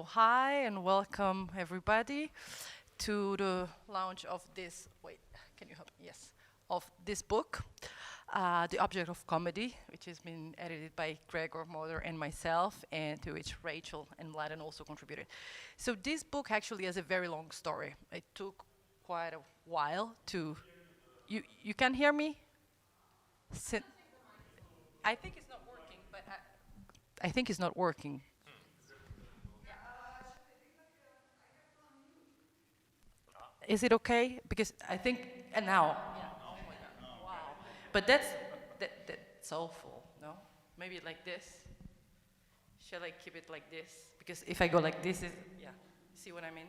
So hi and welcome everybody to the launch of this, wait, can you help me? Yes, of this book, The Object of Comedy, which has been edited by Gregor, Moder, and myself, and to which Rachel and Mladen also contributed. So this book actually has a very long story. It took quite a while to, you can hear me? I think it's not working, but I think it's not working. Is it okay? Because I think, and now, yeah. Oh my God. Wow. But that's awful, no? Maybe like this. Shall I keep it like this? Because if I go like this, is yeah. See what I mean?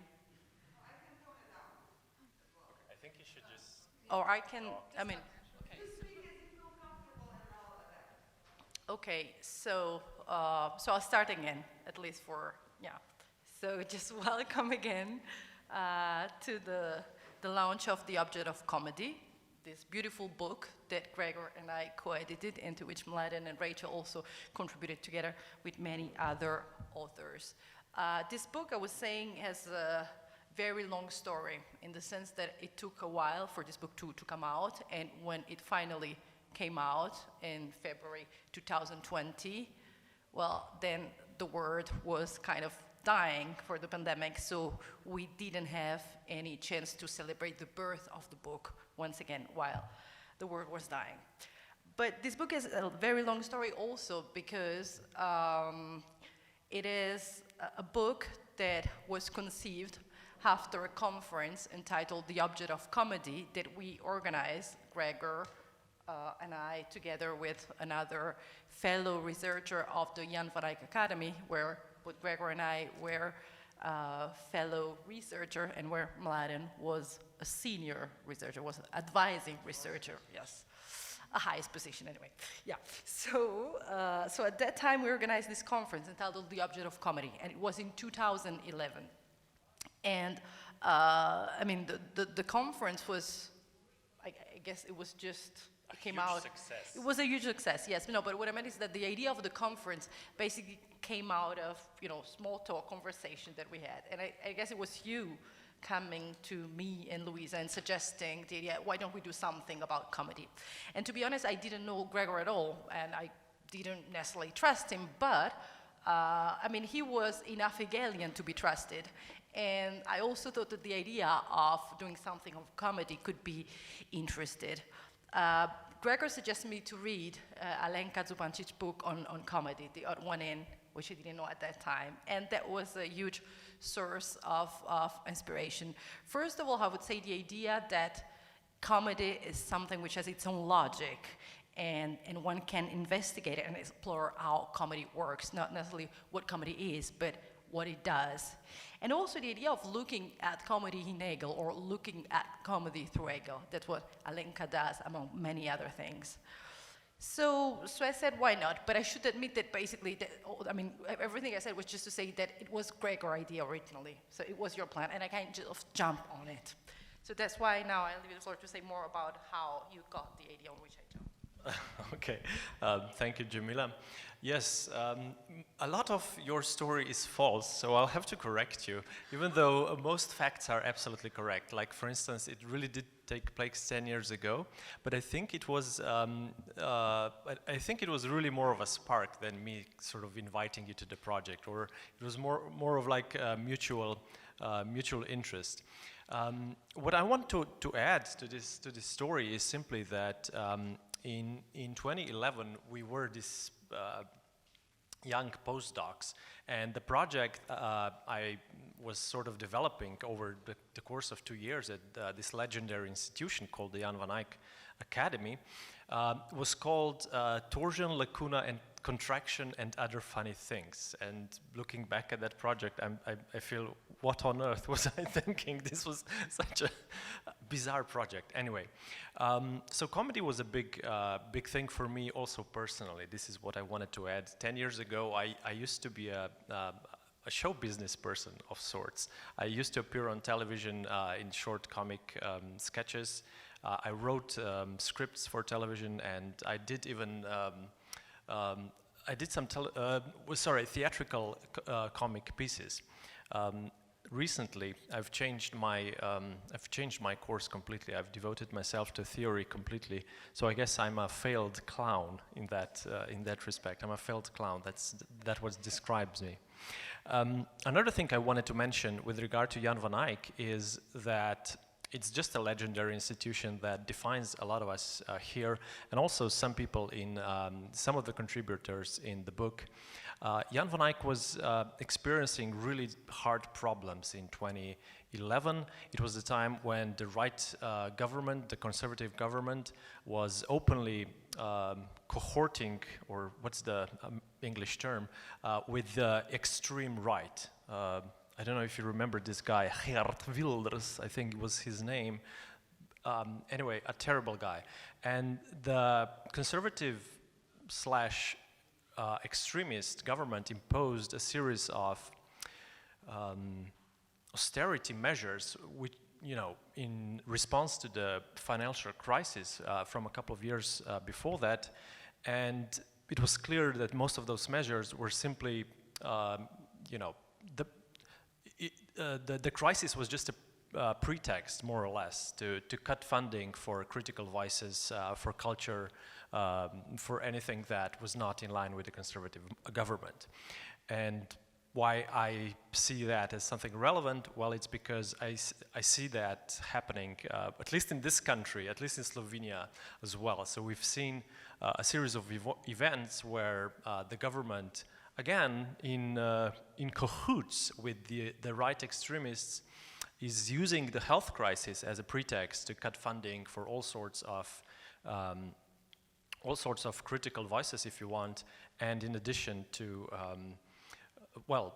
I think you should just. Or I can. I mean. Okay. So I'll start again, at least for yeah. So just welcome again to the launch of The Object of Comedy, this beautiful book that Gregor and I co-edited, and to which Mladen and Rachel also contributed together with many other authors. This book, I was saying, has a very long story in the sense that it took a while for this book to come out, and when it finally came out in February 2020, well, then the world was kind of dying for the pandemic, so we didn't have any chance to celebrate the birth of the book once again while the world was dying. But this book is a very long story also because it is a book that was conceived after a conference entitled The Object of Comedy that we organized, Gregor and I, together with another fellow researcher of the Jan van Eyck Academy, where both Gregor and I were fellow researcher, and where Mladen was a senior researcher, was an advising researcher, yes. A highest position anyway, yeah. So at that time we organized this conference entitled The Object of Comedy, and it was in 2011. And I mean, the conference was, I guess it was just, it came out. Success. It was a huge success, yes. No, but what I meant is that the idea of the conference basically came out of, small talk conversation that we had. And I guess it was you coming to me and Louisa and suggesting the idea, why don't we do something about comedy? And to be honest, I didn't know Gregor at all, and I didn't necessarily trust him, but I mean, he was enough Hegelian to be trusted. And I also thought that the idea of doing something of comedy could be interested. Gregor suggested me to read Alenka Zupancic's book on comedy, The Odd One In, which I didn't know at that time. And that was a huge source of inspiration. First of all, I would say the idea that comedy is something which has its own logic, and one can investigate it and explore how comedy works, not necessarily what comedy is, but what it does. And also the idea of looking at comedy in Hegel, or looking at comedy through Hegel. That's what Alenka does, among many other things. So I said, why not? But I should admit that basically, everything I said was just to say that it was Gregor's idea originally. So it was your plan, and I kind of jump on it. So that's why now I leave the floor to say more about how you got the idea on which I jumped. Okay, thank you, Jamila. Yes, a lot of your story is false, so I'll have to correct you, even though most facts are absolutely correct. Like, for instance, it really did take place 10 years ago, but I think it was really more of a spark than me sort of inviting you to the project, or it was more of like a mutual interest. What I want to add to this story is simply that in 2011 we were this young postdocs, and the project I was sort of developing over the course of 2 years at this legendary institution called the Jan van Eyck Academy was called Torsion, Lacuna, and Contraction and Other Funny Things. And looking back at that project, I feel, what on earth was I thinking? This was such a bizarre project. Anyway, so comedy was a big thing for me also personally. This is what I wanted to add. 10 years ago, I used to be a show business person of sorts. I used to appear on television in short comic sketches. I wrote scripts for television, and I did even I did some theatrical comic pieces. Recently, I've changed my course completely. I've devoted myself to theory completely. So I guess I'm a failed clown in that respect. I'm a failed clown. That what describes me. Another thing I wanted to mention with regard to Jan van Eyck is that it's just a legendary institution that defines a lot of us here, and also some people in some of the contributors in the book. Jan van Eyck was experiencing really hard problems in 2011. It was the time when the right government, the conservative government, was openly cohorting, or what's the English term, with the extreme right. I don't know if you remember this guy, Geert Wilders, I think was his name. Anyway, a terrible guy. And the conservative slash extremist government imposed a series of austerity measures, which, you know, in response to the financial crisis from a couple of years before that. And it was clear that most of those measures were simply, you know, the crisis was just a pretext, more or less, to cut funding for critical voices, for culture, for anything that was not in line with the conservative government. And why I see that as something relevant? Well, it's because I see that happening, at least in this country, at least in Slovenia as well. So we've seen a series of events where the government, again, in cahoots with the right extremists, is using the health crisis as a pretext to cut funding for all sorts of critical voices, if you want, and in addition to, well,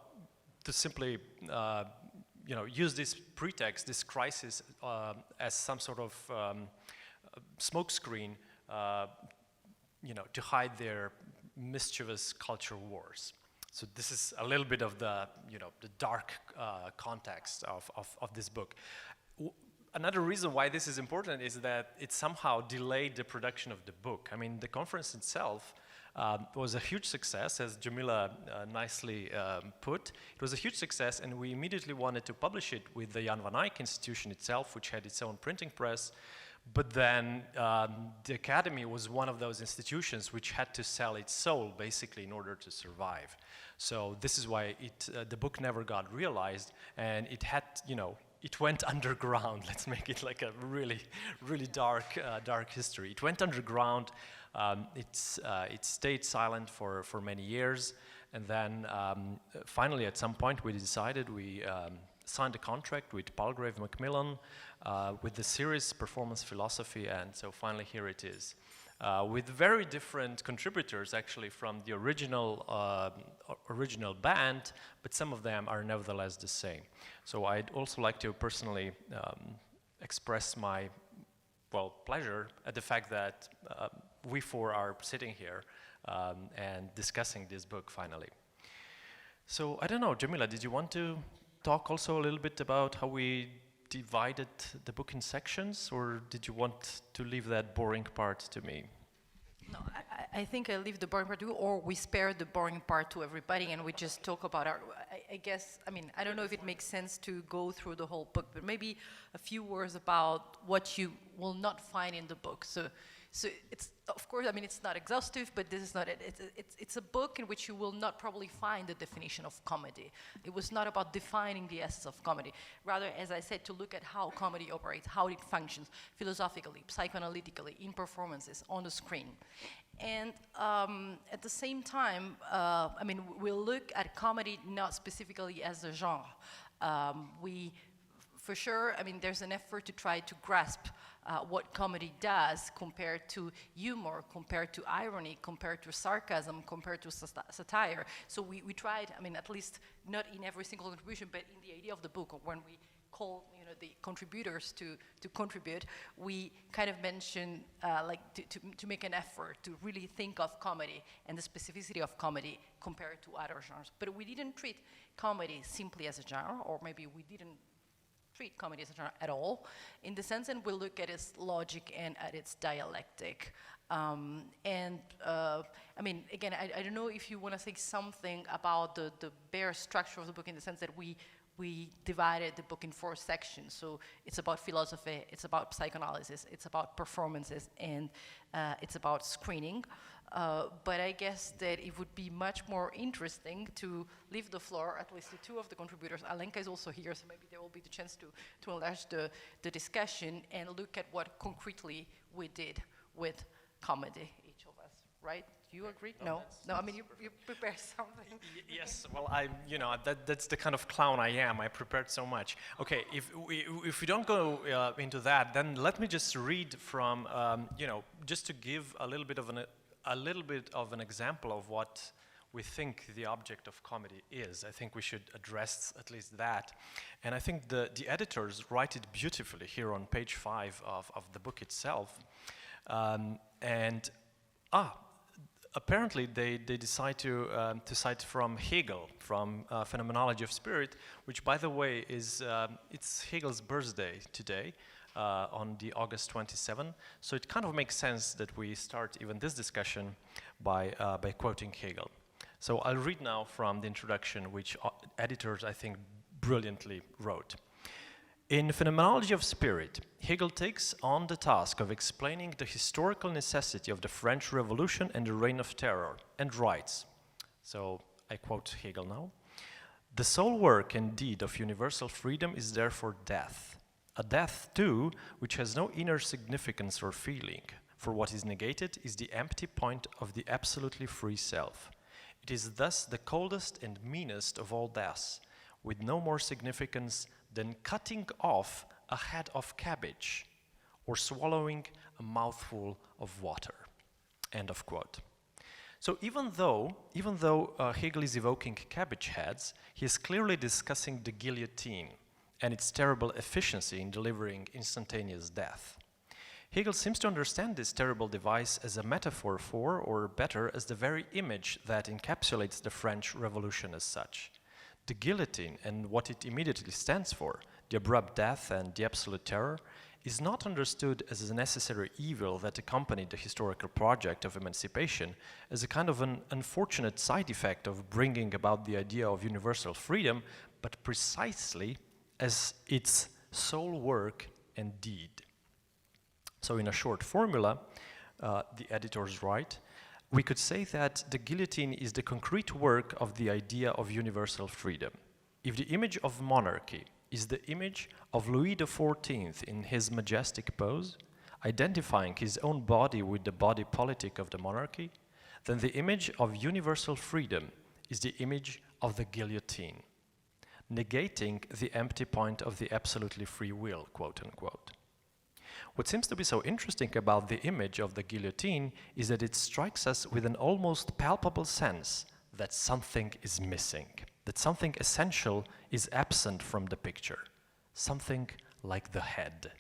to simply, you know, use this pretext, this crisis, as some sort of smokescreen, you know, to hide their mischievous culture wars. So this is a little bit of the, you know, the dark context of this book. Another reason why this is important is that it somehow delayed the production of the book. I mean, the conference itself was a huge success, as Jamila nicely put. It was a huge success, and we immediately wanted to publish it with the Jan van Eyck Institution itself, which had its own printing press. But then the Academy was one of those institutions which had to sell its soul, basically, in order to survive. So this is why the book never got realized, and it had, you know, it went underground. Let's make it like a really, really dark history. It went underground. It stayed silent for many years, and then finally, at some point, we decided we signed a contract with Palgrave MacMillan with the series Performance Philosophy, and so finally here it is. With very different contributors, actually, from the original band, but some of them are nevertheless the same. So I'd also like to personally express my, well, pleasure at the fact that we four are sitting here and discussing this book finally. So I don't know, Jamila, did you want to talk also a little bit about how we divided the book in sections, or did you want to leave that boring part to me? No, I think I leave the boring part to you, or we spare the boring part to everybody and we just talk about our, I guess, I mean, I don't know if it makes sense to go through the whole book, but maybe a few words about what you will not find in the book. So it's, of course, I mean, it's not exhaustive, but this is not it. It's a book in which you will not probably find the definition of comedy. It was not about defining the essence of comedy. Rather, as I said, to look at how comedy operates, how it functions philosophically, psychoanalytically, in performances, on the screen. And at the same time, I mean, we'll look at comedy not specifically as a genre. For sure, I mean, there's an effort to try to grasp what comedy does compared to humor, compared to irony, compared to sarcasm, compared to satire. So we tried, I mean, at least not in every single contribution, but in the idea of the book, when we call, you know, the contributors to contribute, we kind of mention like to make an effort to really think of comedy and the specificity of comedy compared to other genres. But we didn't treat comedy simply as a genre, or maybe we didn't treat comedy as a genre at all, in the sense, and we'll look at its logic and at its dialectic. I mean, again, I don't know if you want to say something about the bare structure of the book in the sense that we divided the book in 4 sections. So it's about philosophy, it's about psychoanalysis, it's about performances, and it's about screening. But I guess that it would be much more interesting to leave the floor, at least to 2 of the contributors. Alenka is also here, so maybe there will be the chance to enlarge the discussion and look at what concretely we did with comedy, each of us, right? Do you agree? No? No, I mean, you prepared something. Yes, well, that's the kind of clown I am. I prepared so much. Okay, if we don't go into that, then let me just read from, just to give a little bit of an example of what we think the object of comedy is. I think we should address at least that. And I think the editors write it beautifully here on page 5 of the book itself. Apparently they decide to cite from Hegel, from Phenomenology of Spirit, which, by the way, is it's Hegel's birthday today, on the August 27. So it kind of makes sense that we start even this discussion by quoting Hegel. So I'll read now from the introduction, which editors, I think, brilliantly wrote. In Phenomenology of Spirit, Hegel takes on the task of explaining the historical necessity of the French Revolution and the Reign of Terror, and writes, so I quote Hegel now, "The sole work and deed of universal freedom is therefore death, a death, too, which has no inner significance or feeling, for what is negated is the empty point of the absolutely free self. It is thus the coldest and meanest of all deaths, with no more significance than cutting off a head of cabbage or swallowing a mouthful of water." End of quote. So even though Hegel is evoking cabbage heads, he is clearly discussing the guillotine and its terrible efficiency in delivering instantaneous death. Hegel seems to understand this terrible device as a metaphor for, or better, as the very image that encapsulates the French Revolution as such. The guillotine and what it immediately stands for, the abrupt death and the absolute terror, is not understood as a necessary evil that accompanied the historical project of emancipation, as a kind of an unfortunate side effect of bringing about the idea of universal freedom, but precisely as its sole work and deed. So in a short formula, the editors write, we could say that the guillotine is the concrete work of the idea of universal freedom. If the image of monarchy is the image of Louis XIV in his majestic pose, identifying his own body with the body politic of the monarchy, then the image of universal freedom is the image of the guillotine, negating the empty point of the absolutely free will, quote unquote. What seems to be so interesting about the image of the guillotine is that it strikes us with an almost palpable sense that something is missing, that something essential is absent from the picture, something like the head.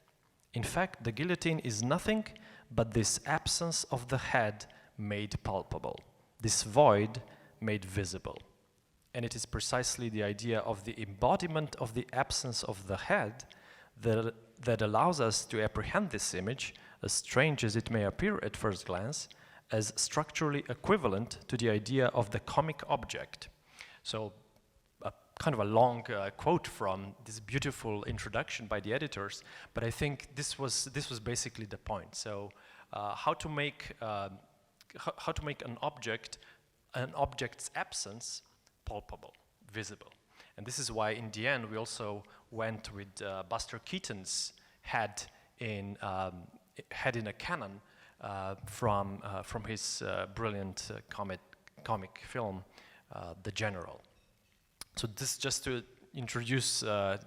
In fact, the guillotine is nothing but this absence of the head made palpable, this void made visible. And it is precisely the idea of the embodiment of the absence of the head that allows us to apprehend this image, as strange as it may appear at first glance, as structurally equivalent to the idea of the comic object. So, kind of a long quote from this beautiful introduction by the editors, but I think this was basically the point. So, how to make an object's absence palpable, visible. And this is why, in the end, we also went with Buster Keaton's head in a cannon from his brilliant comic film, The General. So this just to introduce, to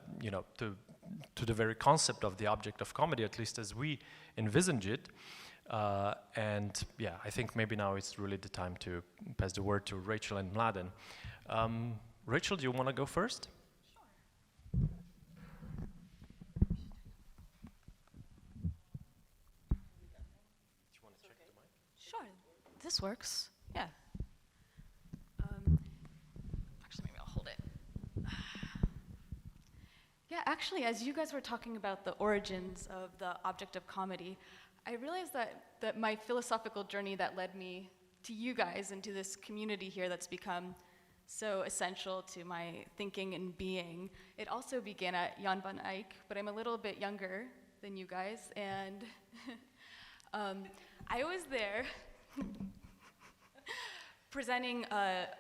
the very concept of the object of comedy, at least as we envisage it. And yeah, I think maybe now it's really the time to pass the word to Rachel and Mladen. Rachel, do you want to go first? Sure. Do you want to check the mic? Sure, this works, yeah. Actually, maybe I'll hold it. Yeah, actually, as you guys were talking about the origins of the object of comedy, I realized that my philosophical journey that led me to you guys and to this community here that's become so essential to my thinking and being, it also began at Jan van Eyck, but I'm a little bit younger than you guys, and I was there presenting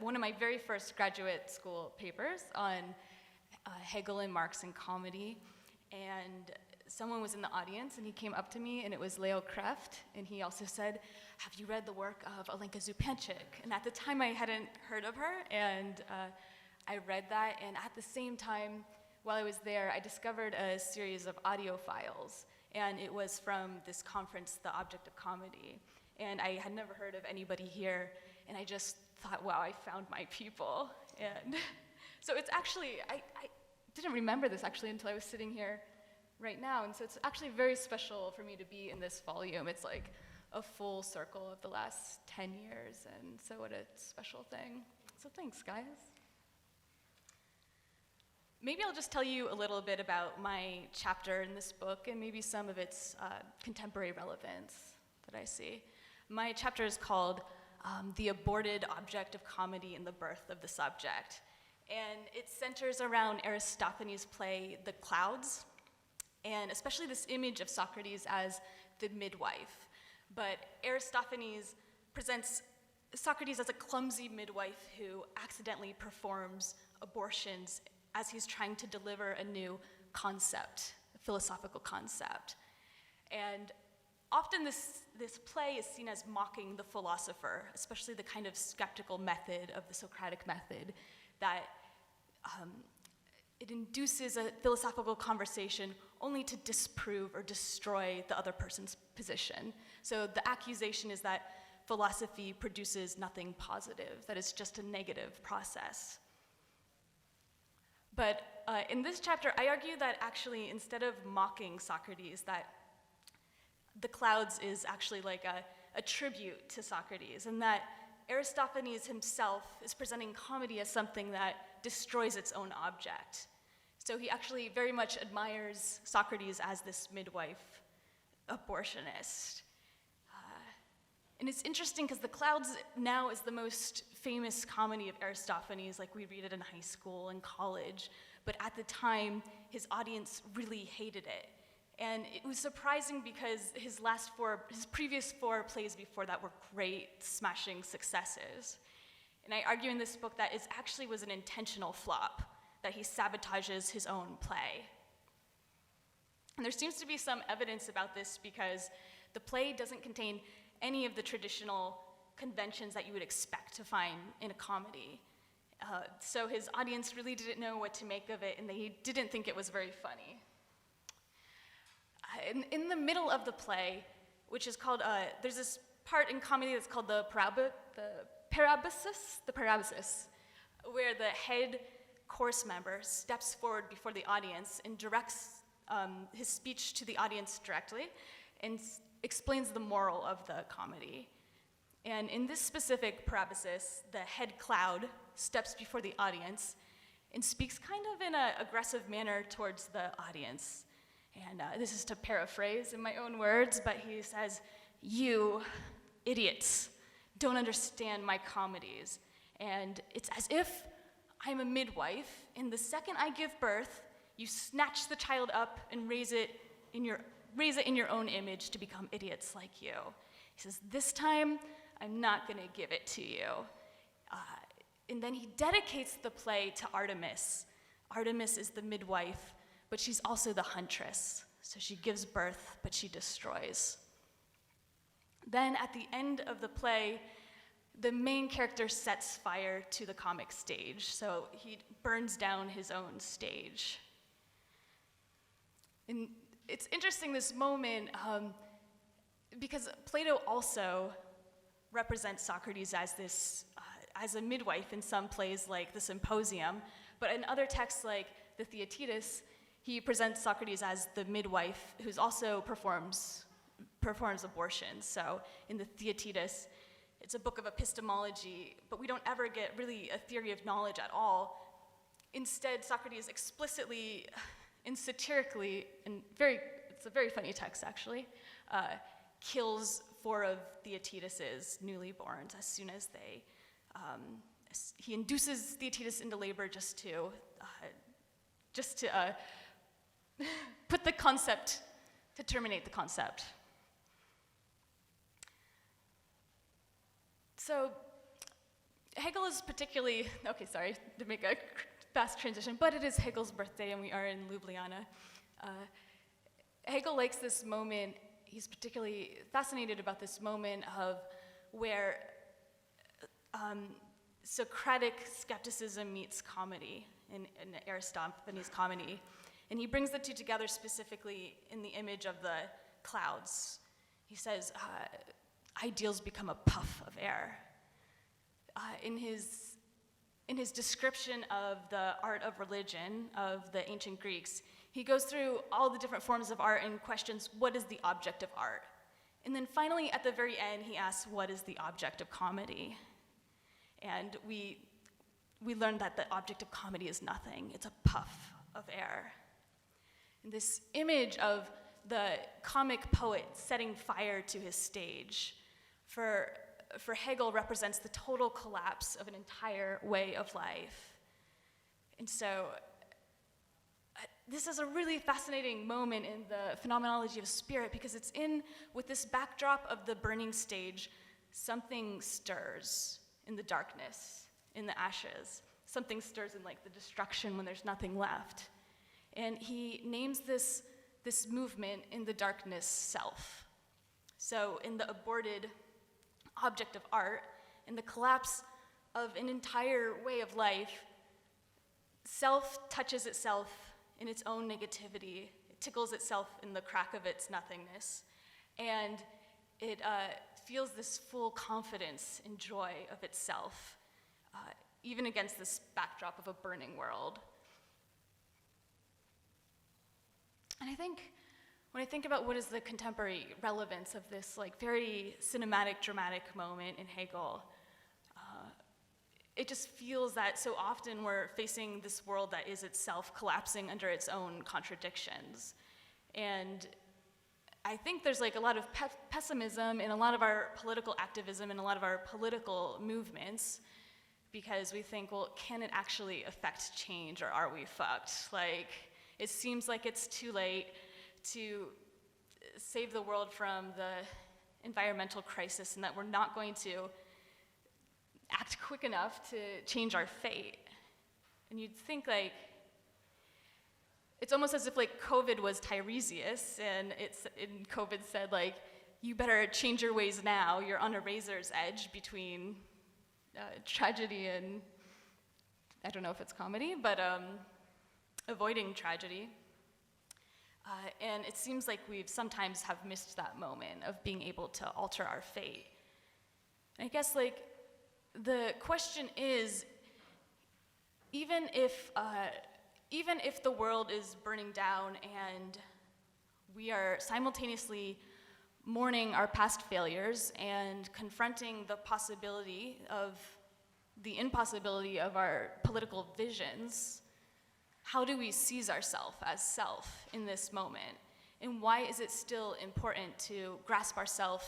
one of my very first graduate school papers on Hegel and Marx and comedy, and someone was in the audience and he came up to me, and it was Leo Kreft, and he also said, "Have you read the work of Alenka Zupančič?" And at the time I hadn't heard of her, and I read that, and at the same time, while I was there, I discovered a series of audio files, and it was from this conference, The Object of Comedy, and I had never heard of anybody here, and I just thought, wow, I found my people. And so it's actually, I didn't remember this actually until I was sitting here right now, and so it's actually very special for me to be in this volume. It's like a full circle of the last 10 years, and so what a special thing. So thanks, guys. Maybe I'll just tell you a little bit about my chapter in this book and maybe some of its contemporary relevance that I see. My chapter is called The Aborted Object of Comedy and the Birth of the Subject, and it centers around Aristophanes' play The Clouds, and especially this image of Socrates as the midwife. But Aristophanes presents Socrates as a clumsy midwife who accidentally performs abortions as he's trying to deliver a new concept, a philosophical concept. And often this play is seen as mocking the philosopher, especially the kind of skeptical method of the Socratic method that it induces a philosophical conversation only to disprove or destroy the other person's position. So the accusation is that philosophy produces nothing positive, that it's just a negative process. But in this chapter, I argue that actually, instead of mocking Socrates, that The Clouds is actually like a tribute to Socrates, and that Aristophanes himself is presenting comedy as something that destroys its own object. So he actually very much admires Socrates as this midwife abortionist. And it's interesting because The Clouds now is the most famous comedy of Aristophanes, like we read it in high school and college, but at the time, his audience really hated it. And it was surprising because his previous four plays before that were great, smashing successes. And I argue in this book that it actually was an intentional flop, that he sabotages his own play. And there seems to be some evidence about this because the play doesn't contain any of the traditional conventions that you would expect to find in a comedy. So his audience really didn't know what to make of it, and they didn't think it was very funny. In the middle of the play, which is called, there's this part in comedy that's called the parabasis, where the head course member steps forward before the audience and directs his speech to the audience directly and explains the moral of the comedy. And in this specific parabasis, the head cloud steps before the audience and speaks kind of in an aggressive manner towards the audience. And this is to paraphrase in my own words, but he says, "You idiots don't understand my comedies. And it's as if I'm a midwife, and the second I give birth, you snatch the child up and raise it in your own image to become idiots like you." He says, "This time, I'm not gonna give it to you." And then he dedicates the play to Artemis. Artemis is the midwife, but she's also the huntress. So she gives birth, but she destroys. Then at the end of the play, the main character sets fire to the comic stage. So he burns down his own stage. And it's interesting, this moment, because Plato also represents Socrates as this, as a midwife in some plays like the Symposium, but in other texts like the Theaetetus, he presents Socrates as the midwife who also performs abortions. So in the Theaetetus, it's a book of epistemology, but we don't ever get really a theory of knowledge at all. Instead, Socrates explicitly and satirically, and it's a very funny text actually, kills 4 of Theaetetus's newly borns as soon as they, he induces Theaetetus into labor just to put the concept, to terminate the concept. So Hegel is particularly, okay, sorry to make a fast transition, but it is Hegel's birthday and we are in Ljubljana. Hegel likes this moment, he's particularly fascinated about this moment of where Socratic skepticism meets comedy in Aristophanes' comedy. And he brings the two together specifically in the image of the clouds. He says, ideals become a puff of air. In his description of the art of religion of the ancient Greeks, he goes through all the different forms of art and questions, what is the object of art? And then finally, at the very end, he asks, what is the object of comedy? And we learn that the object of comedy is nothing. It's a puff of air. And this image of the comic poet setting fire to his stage for Hegel represents the total collapse of an entire way of life. And so this is a really fascinating moment in the phenomenology of spirit because it's with this backdrop of the burning stage, something stirs in the darkness, in the ashes. Something stirs in like the destruction when there's nothing left. And he names this movement in the darkness self. So in the aborted object of art, in the collapse of an entire way of life, self touches itself in its own negativity. It tickles itself in the crack of its nothingness. And it feels this full confidence and joy of itself, even against this backdrop of a burning world. And I think, when I think about what is the contemporary relevance of this like very cinematic, dramatic moment in Hegel, it just feels that so often we're facing this world that is itself collapsing under its own contradictions. And I think there's like a lot of pessimism in a lot of our political activism and a lot of our political movements because we think, well, can it actually affect change or are we fucked? Like, it seems like it's too late to save the world from the environmental crisis and that we're not going to act quick enough to change our fate. And you'd think like, it's almost as if like COVID was Tiresias and COVID said like, you better change your ways now, you're on a razor's edge between tragedy and, I don't know if it's comedy, but avoiding tragedy. And it seems like we've sometimes have missed that moment of being able to alter our fate. And I guess like the question is, even if the world is burning down and we are simultaneously mourning our past failures and confronting the impossibility of our political visions, how do we seize ourselves as self in this moment? And why is it still important to grasp ourselves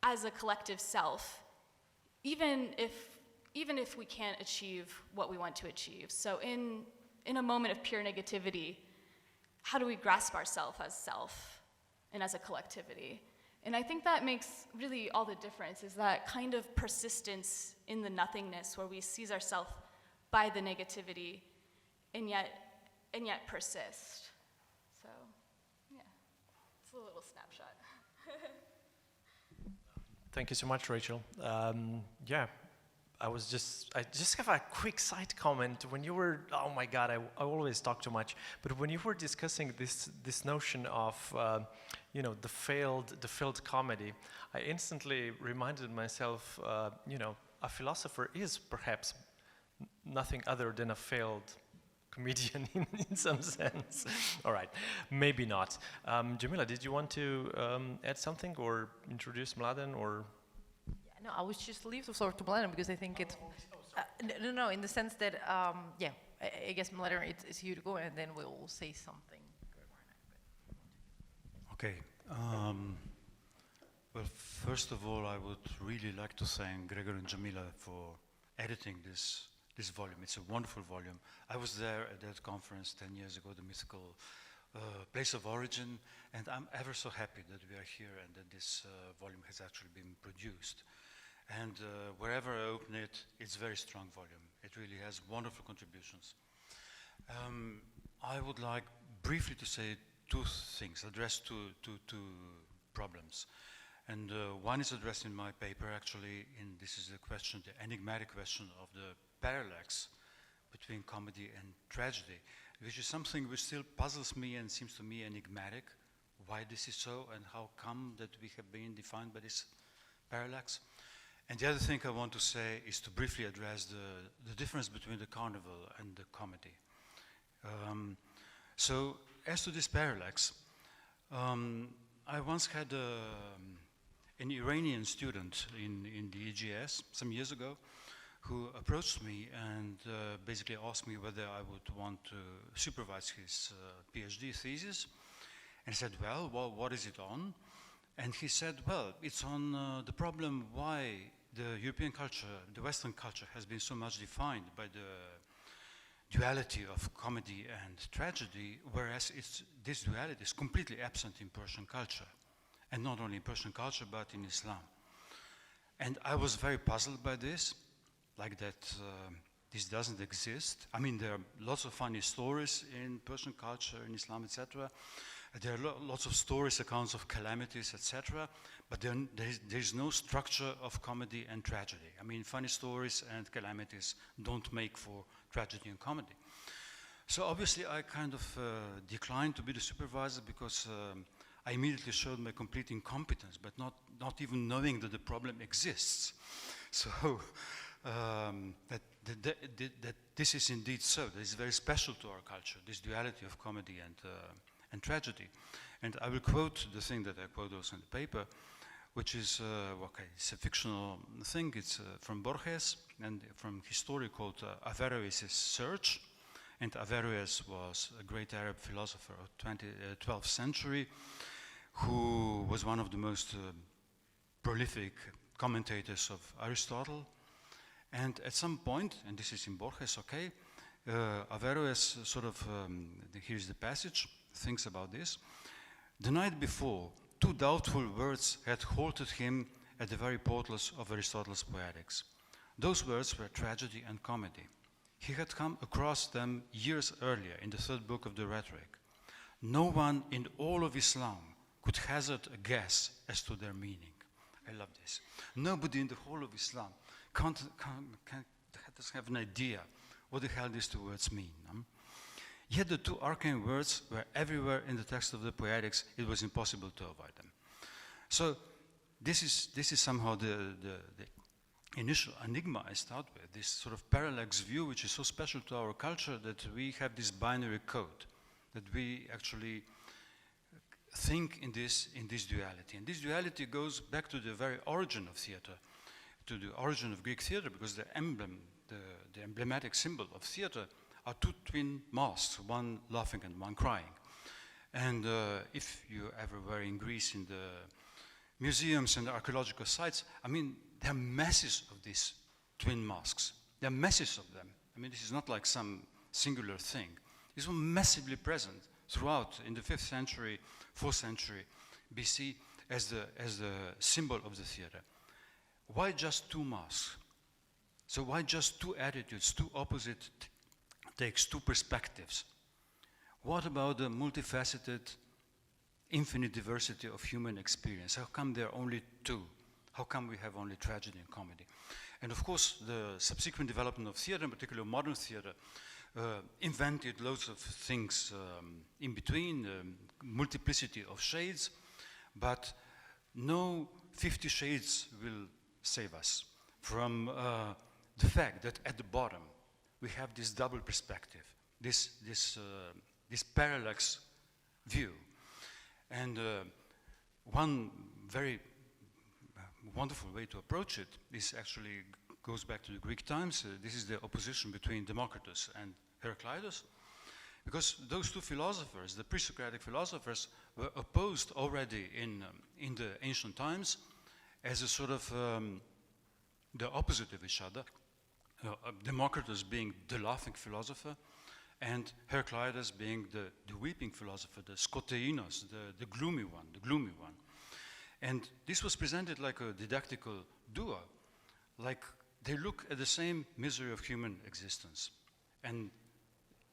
as a collective self, even if we can't achieve what we want to achieve? So in a moment of pure negativity, how do we grasp ourselves as self and as a collectivity? And I think that makes really all the difference, is that kind of persistence in the nothingness where we seize ourselves by the negativity and yet persist. So, yeah, it's a little snapshot. Thank you so much, Rachel. Yeah, I just have a quick side comment. When you were, oh my God, I always talk too much. But when you were discussing this notion of, the failed comedy, I instantly reminded myself, a philosopher is perhaps nothing other than a failed comedian in some sense. All right, maybe not. Jamila, did you want to add something or introduce Mladen or? Yeah, no, I would just leave the floor to Mladen because I think it's, no, in the sense that, I guess Mladen, it's you to go and then we'll say something. Okay. Well, first of all, I would really like to thank Gregor and Jamila for editing this volume. It's a wonderful volume. I was there at that conference 10 years ago, the mythical place of origin, and I'm ever so happy that we are here and that this volume has actually been produced. And wherever I open it, it's a very strong volume. It really has wonderful contributions. I would like briefly to say two things, address two problems. And one is addressed in my paper, actually, this is the question, the enigmatic question of the parallax between comedy and tragedy, which is something which still puzzles me and seems to me enigmatic, why this is so and how come that we have been defined by this parallax. And the other thing I want to say is to briefly address the difference between the carnival and the comedy. So as to this parallax, I once had an Iranian student in the EGS some years ago who approached me and basically asked me whether I would want to supervise his PhD thesis. And I said, well, what is it on? And he said, well, it's on the problem why the European culture, the Western culture, has been so much defined by the duality of comedy and tragedy, whereas this duality is completely absent in Persian culture. And not only in Persian culture, but in Islam. And I was very puzzled by this, like that this doesn't exist. I mean, there are lots of funny stories in Persian culture, in Islam, etc. There are lots of stories, accounts of calamities, etc. But there is no structure of comedy and tragedy. I mean, funny stories and calamities don't make for tragedy and comedy. So obviously I kind of declined to be the supervisor because I immediately showed my complete incompetence, but not even knowing that the problem exists. So that this is indeed so. That is very special to our culture, this duality of comedy and tragedy. And I will quote the thing that I quote also in the paper, which is, okay, it's a fictional thing. It's from Borges and from a story called Averroes' Search. And Averroes was a great Arab philosopher of 12th century who was one of the most prolific commentators of Aristotle. And at some point, and this is in Borges, okay, Averroes sort of, here's the passage, thinks about this. The night before, two doubtful words had halted him at the very portals of Aristotle's Poetics. Those words were tragedy and comedy. He had come across them years earlier in the third book of the Rhetoric. No one in all of Islam could hazard a guess as to their meaning. I love this. Nobody in the whole of Islam can't have an idea what the hell these two words mean. Yet the two arcane words were everywhere in the text of the Poetics. It was impossible to avoid them. So this is somehow the initial enigma I start with, this sort of parallax view which is so special to our culture that we have this binary code, that we actually think in this duality. And this duality goes back to the very origin of theater, to the origin of Greek theater, because the emblem, the emblematic symbol of theater are two twin masks, one laughing and one crying. And if you ever were in Greece in the museums and the archaeological sites, I mean, there are masses of these twin masks. There are masses of them. I mean, this is not like some singular thing. These were massively present throughout in the 5th century, 4th century BC as the symbol of the theater. Why just two masks? So why just two attitudes, two opposite takes, two perspectives? What about the multifaceted, infinite diversity of human experience? How come there are only two? How come we have only tragedy and comedy? And of course, the subsequent development of theater, in particular modern theater, invented loads of things in between, multiplicity of shades, but no 50 shades will save us from the fact that at the bottom we have this double perspective, this parallax view. And one very wonderful way to approach it is actually goes back to the Greek times. This is the opposition between Democritus and Heraclitus, because those two philosophers, the pre-Socratic philosophers, were opposed already in the ancient times as a sort of the opposite of each other. Democritus being the laughing philosopher, and Heraclitus being the weeping philosopher, the skoteinos, the gloomy one. And this was presented like a didactical duo, like they look at the same misery of human existence. And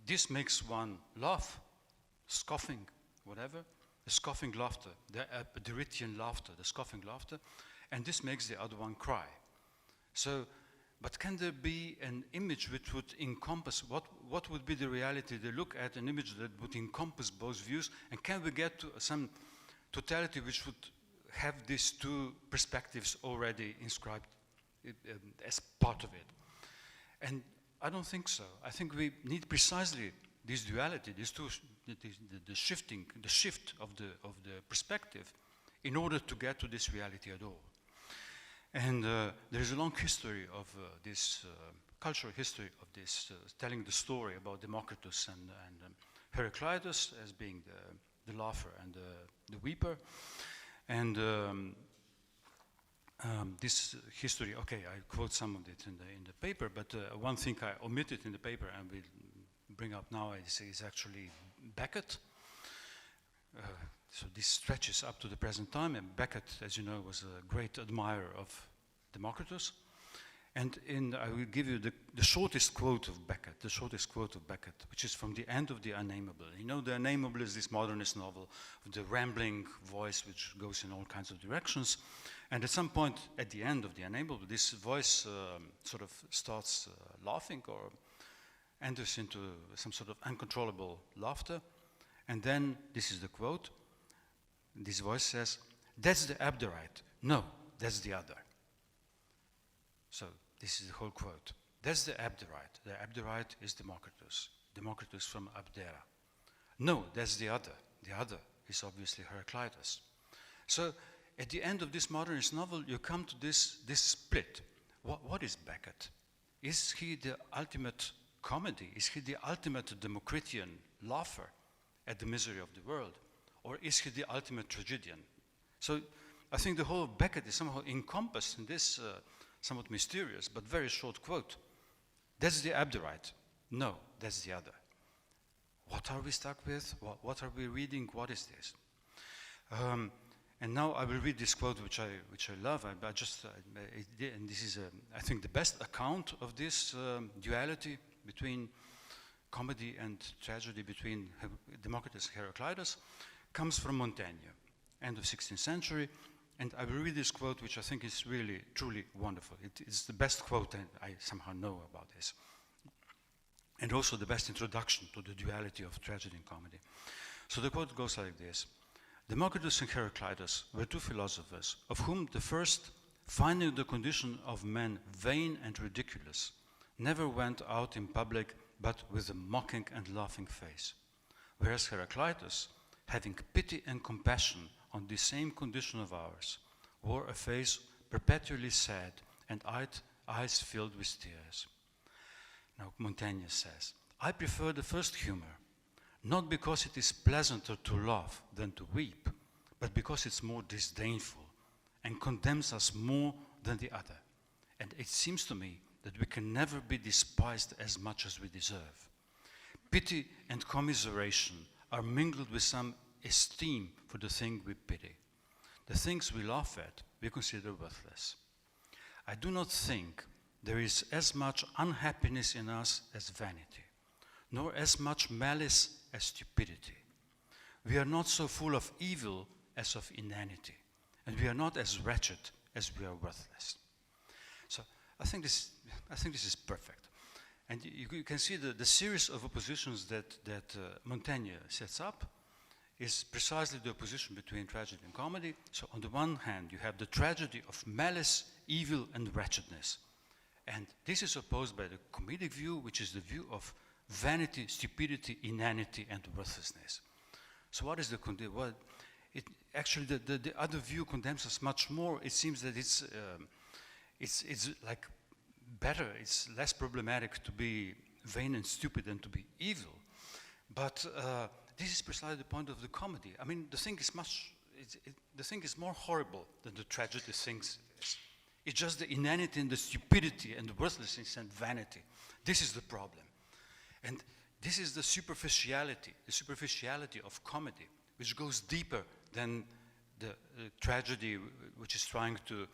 this makes one laugh, scoffing, whatever, the scoffing laughter, the Derritian laughter, the scoffing laughter, and this makes the other one cry. So, but can there be an image which would encompass, what would be the reality? They look at an image that would encompass both views, and can we get to some totality which would have these two perspectives already inscribed as part of it? And I don't think so. I think we need precisely this duality, these two, the shift of the perspective, in order to get to this reality at all. And there is a long history of this cultural history of this, telling the story about Democritus and Heraclitus as being the laugher and the weeper. And this history, okay, I quote some of it in the paper, but one thing I omitted in the paper and will bring up now is actually Beckett. So this stretches up to the present time, and Beckett, as you know, was a great admirer of Democritus. And I will give you the shortest quote of Beckett, which is from the end of The Unnameable. You know, The Unnameable is this modernist novel with the rambling voice which goes in all kinds of directions. And at some point, at the end of The Unnameable, this voice sort of starts laughing or enters into some sort of uncontrollable laughter. And then, this is the quote, this voice says, "That's the Abderite. No, that's the other." So, this is the whole quote. That's the Abderite. The Abderite is Democritus. Democritus from Abdera. No, that's the other. The other is obviously Heraclitus. So, at the end of this modernist novel, you come to this split. What is Beckett? Is he the ultimate comedy? Is he the ultimate Democritian laugher at the misery of the world? Or is he the ultimate tragedian? So I think the whole of Beckett is somehow encompassed in this somewhat mysterious but very short quote. That's the Abderite. No, that's the other. What are we stuck with? What are we reading? What is this? And now I will read this quote, which I love. And this is, I think, the best account of this duality between comedy and tragedy, between Democritus and Heraclitus, comes from Montaigne, end of 16th century. And I will read this quote, which I think is really, truly wonderful. It's the best quote I somehow know about this. And also the best introduction to the duality of tragedy and comedy. So the quote goes like this. Democritus and Heraclitus were two philosophers, of whom the first, finding the condition of men vain and ridiculous, never went out in public but with a mocking and laughing face. Whereas Heraclitus, having pity and compassion on the same condition of ours, wore a face perpetually sad and eyes filled with tears. Now Montaigne says, I prefer the first humor, not because it is pleasanter to laugh than to weep, but because it's more disdainful and condemns us more than the other. And it seems to me that we can never be despised as much as we deserve. Pity and commiseration are mingled with some esteem for the thing we pity. The things we laugh at, we consider worthless. I do not think there is as much unhappiness in us as vanity, nor as much malice as stupidity. We are not so full of evil as of inanity, and we are not as wretched as we are worthless. So I think this is perfect. And you can see the series of oppositions that Montaigne sets up is precisely the opposition between tragedy and comedy. So on the one hand, you have the tragedy of malice, evil, and wretchedness. And this is opposed by the comedic view, which is the view of vanity, stupidity, inanity, and worthlessness. So what is the actually the other view condemns us much more. It seems that it's like better, it's less problematic to be vain and stupid than to be evil. But this is precisely the point of the comedy. I mean, the thing is much, the thing is more horrible than the tragedy thinks it is. It's just the inanity and the stupidity and the worthlessness and vanity. This is the problem. And this is the superficiality of comedy, which goes deeper than the tragedy which is trying to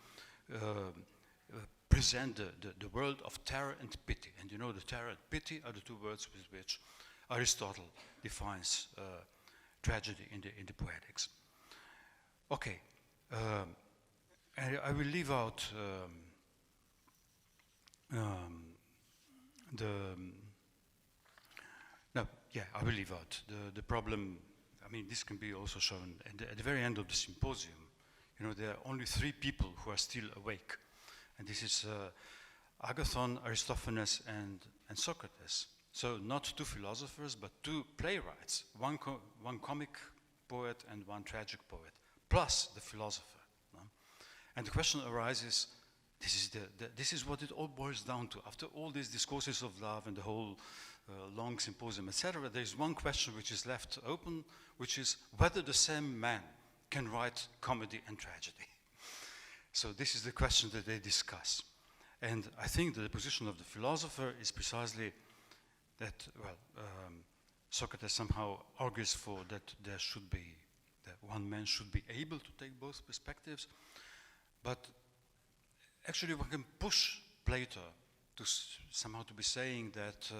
present the world of terror and pity. And you know, the terror and pity are the two words with which Aristotle defines tragedy in the Poetics. Okay, I will leave out I will leave out the problem. I mean, this can be also shown at the very end of the symposium. You know, there are only 3 people who are still awake. And this is Agathon, Aristophanes, and Socrates. So not 2 philosophers, but 2 playwrights, one comic poet and 1 tragic poet, plus the philosopher. No? And the question arises, this is what it all boils down to. After all these discourses of love and the whole long symposium, etc., there is one question which is left open, which is whether the same man can write comedy and tragedy. So this is the question that they discuss. And I think that the position of the philosopher is precisely that, Socrates somehow argues for that that one man should be able to take both perspectives, but actually one can push Plato to somehow to be saying that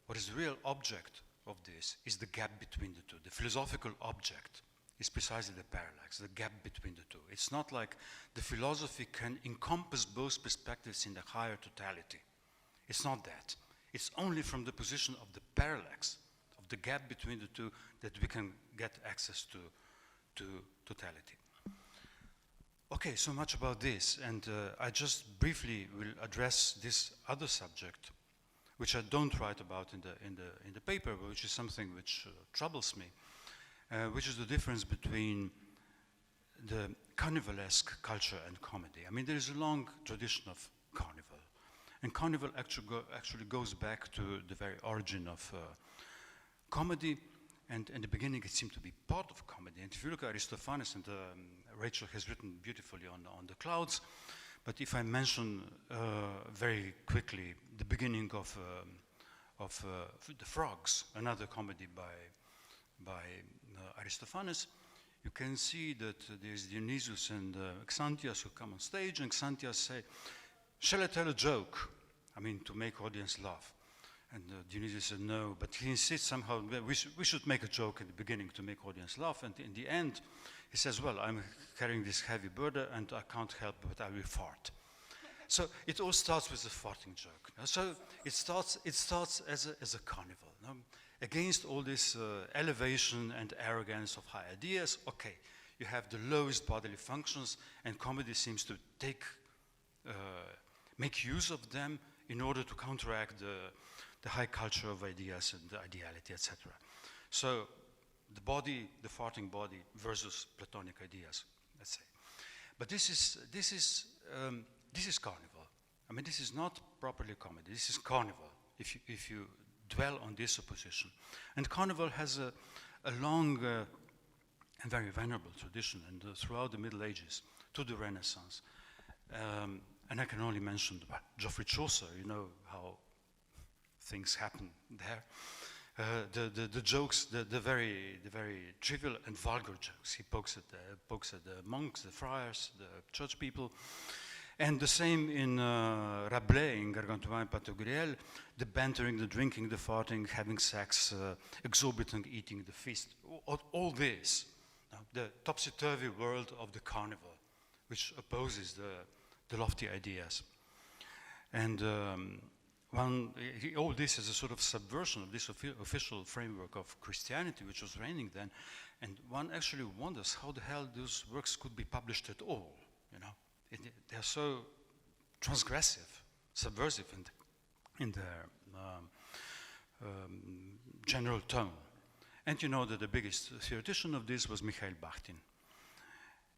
what is the real object of this is the gap between the two. The philosophical object is precisely the parallax, the gap between the two. It's not like the philosophy can encompass both perspectives in the higher totality. It's not that. It's only from the position of the parallax, of the gap between the two, that we can get access to totality. Okay, so much about this, and I just briefly will address this other subject, which I don't write about in the paper, but which is something which troubles me, which is the difference between the carnivalesque culture and comedy. I mean, there is a long tradition of carnival, and carnival actually goes back to the very origin of comedy, and in the beginning it seemed to be part of comedy. And if you look at Aristophanes, and Rachel has written beautifully on the clouds, but if I mention very quickly the beginning of The Frogs, another comedy by Aristophanes, you can see that there's Dionysus and Xanthias who come on stage, and Xanthias say, "Shall I tell a joke? I mean, to make audience laugh." And Dionysus said no, but he insists somehow, we should make a joke in the beginning to make audience laugh, and in the end, he says, "Well, I'm carrying this heavy burden, and I can't help but I will fart." So it all starts with a farting joke. So it starts as a carnival. No? Against all this elevation and arrogance of high ideas, okay, you have the lowest bodily functions, and comedy seems to make use of them in order to counteract the high culture of ideas and the ideality, etc. So the body, the farting body versus Platonic ideas, let's say. But this is carnival. I mean, this is not properly comedy. This is carnival, if you dwell on this opposition. And carnival has a long and very venerable tradition, and throughout the Middle Ages to the Renaissance. And I can only mention Geoffrey Chaucer. You know how things happen there. The jokes, the very trivial and vulgar jokes. He pokes at the monks, the friars, the church people. And the same in Rabelais, in Gargantua and Pantagruel, the bantering, the drinking, the farting, having sex, exorbitant eating, the feast. All this, the topsy-turvy world of the carnival, which opposes the lofty ideas. And all this is a sort of subversion of this official framework of Christianity, which was reigning then. And one actually wonders how the hell those works could be published at all, you know. They're so transgressive, subversive in their general tone. And you know that the biggest theoretician of this was Mikhail Bakhtin.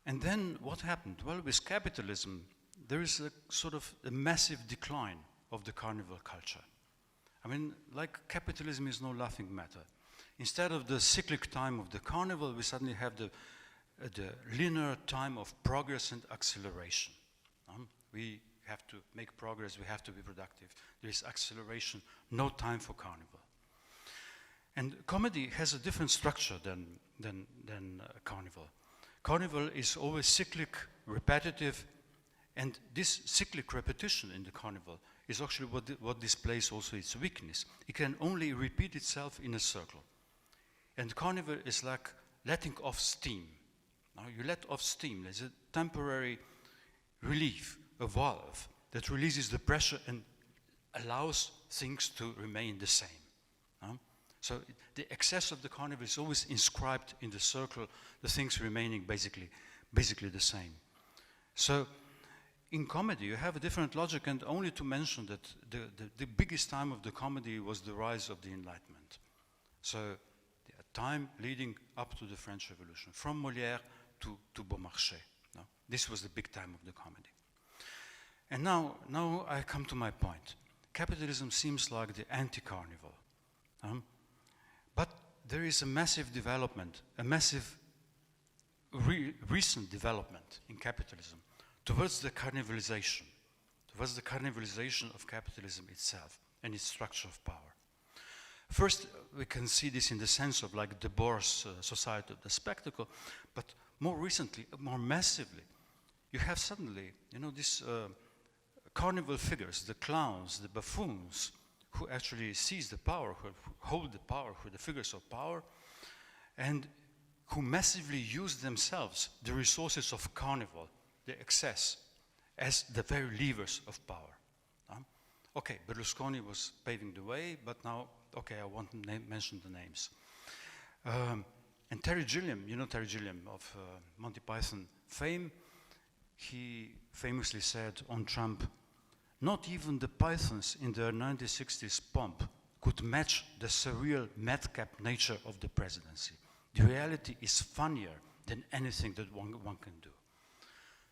And then what happened? Well, with capitalism, there is a sort of a massive decline of the carnival culture. I mean, like capitalism is no laughing matter. Instead of the cyclic time of the carnival, we suddenly have the the linear time of progress and acceleration. We have to make progress, we have to be productive. There is acceleration, no time for carnival. And comedy has a different structure than carnival. Carnival is always cyclic, repetitive, and this cyclic repetition in the carnival is actually what displays also its weakness. It can only repeat itself in a circle. And carnival is like letting off steam. Now you let off steam, there's a temporary relief, a valve that releases the pressure and allows things to remain the same. So the excess of the carnival is always inscribed in the circle, the things remaining basically the same. So in comedy you have a different logic, and only to mention that the biggest time of the comedy was the rise of the Enlightenment. So the time leading up to the French Revolution, from Molière to Beaumarchais. This was the big time of the comedy. And now I come to my point. Capitalism seems like the anti-carnival. But there is a massive development, a massive recent development in capitalism towards the carnivalization of capitalism itself and its structure of power. First, we can see this in the sense of like the Bourse society of the spectacle, but more recently, more massively, you have suddenly, these carnival figures, the clowns, the buffoons, who actually seize the power, who hold the power, who are the figures of power, and who massively use themselves, the resources of carnival, the excess, as the very levers of power. Okay, Berlusconi was paving the way, but now, okay, I won't mention the names. And Terry Gilliam, Terry Gilliam of Monty Python fame, he famously said on Trump, "Not even the Pythons in their 1960s pomp could match the surreal madcap nature of the presidency. The reality is funnier than anything that one can do."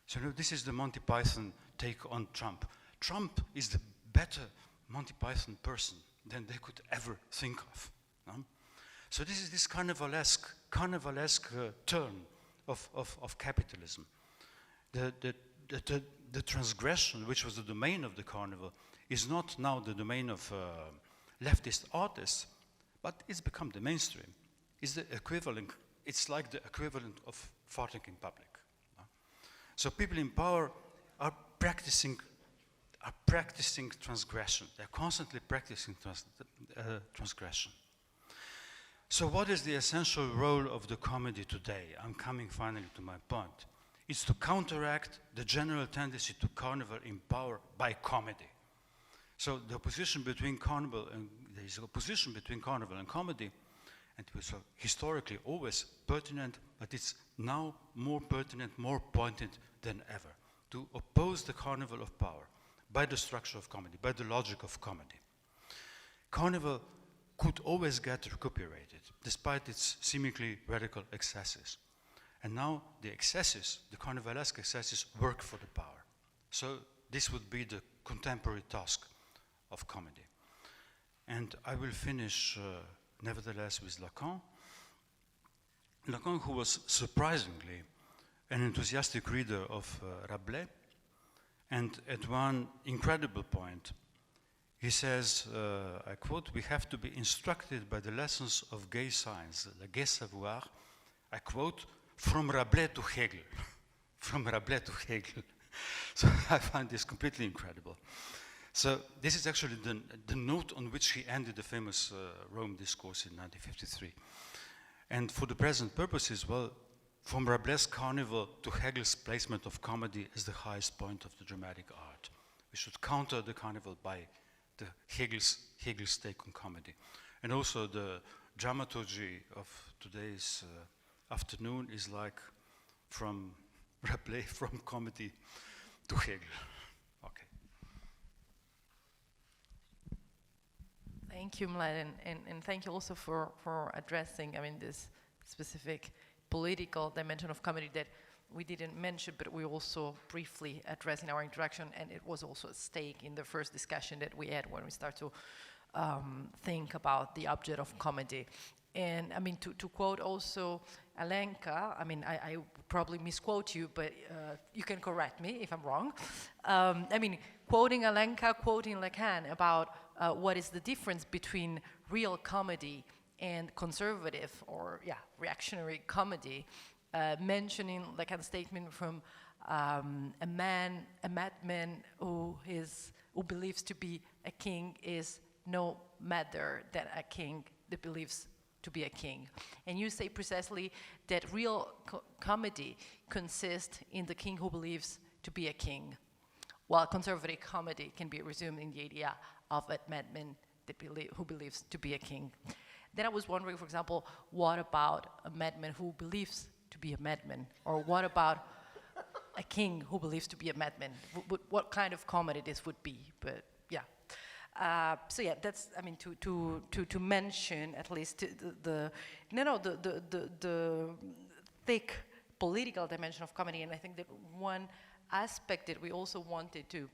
So this is the Monty Python take on Trump. Trump is the better Monty Python person than they could ever think of. So this is this carnivalesque turn of capitalism. The transgression, which was the domain of the carnival, is not now the domain of leftist artists, but it's become the mainstream. It's the equivalent. It's like the equivalent of farting in public. So people in power are practicing transgression. They're constantly practicing transgression. So what is the essential role of the comedy today? I'm coming finally to my point. It's to counteract the general tendency to carnival in power by comedy. So the opposition between carnival and there is opposition between carnival and comedy, and it was historically always pertinent, but it's now more pertinent, more pointed than ever, to oppose the carnival of power by the structure of comedy, by the logic of comedy. Carnival could always get recuperated, despite its seemingly radical excesses. And now the excesses, the carnivalesque excesses, work for the power. So this would be the contemporary task of comedy. And I will finish, nevertheless, with Lacan. Lacan, who was surprisingly an enthusiastic reader of Rabelais, and at one incredible point, he says, I quote, "We have to be instructed by the lessons of gay science, le gai savoir," I quote, "from Rabelais to Hegel." From Rabelais to Hegel. So I find this completely incredible. So this is actually the note on which he ended the famous Rome discourse in 1953. And for the present purposes, well, from Rabelais' carnival to Hegel's placement of comedy as the highest point of the dramatic art. We should counter the carnival by the Hegel's take on comedy. And also the dramaturgy of today's afternoon is like from Rabelais, from comedy to Hegel. Okay. Thank you, Mladen, and thank you also for addressing, this specific political dimension of comedy that we didn't mention, but we also briefly addressed in our interaction, and it was also at stake in the first discussion that we had when we start to think about the object of comedy. And I mean, to quote also Alenka, I mean, I probably misquote you, but you can correct me if I'm wrong. I mean, quoting Alenka, quoting Lacan about what is the difference between real comedy and conservative or, reactionary comedy, mentioning Lacan's statement from a madman who believes to be a king is no madder than a king that believes to be a king. And you say precisely that real comedy consists in the king who believes to be a king, while conservative comedy can be resumed in the idea of a madman who believes to be a king. Then I was wondering, for example, what about a madman who believes to be a madman? Or what about a king who believes to be a madman? What kind of comedy this would be? But yeah. So yeah, that's, I mean, to mention at least the thick political dimension of comedy. And I think that one aspect that we also wanted to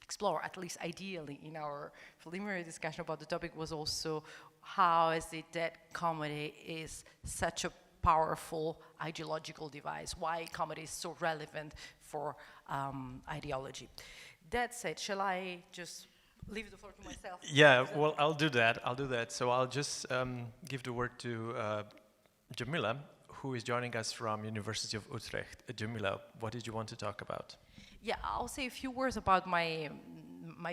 explore, at least ideally in our preliminary discussion about the topic, was also how is it that comedy is such a powerful ideological device, why comedy is so relevant for ideology. That said, shall I just leave the floor to myself? Yeah, well, I'll do that. So I'll just give the word to Jamila, who is joining us from University of Utrecht. Jamila, what did you want to talk about? Yeah, I'll say a few words about my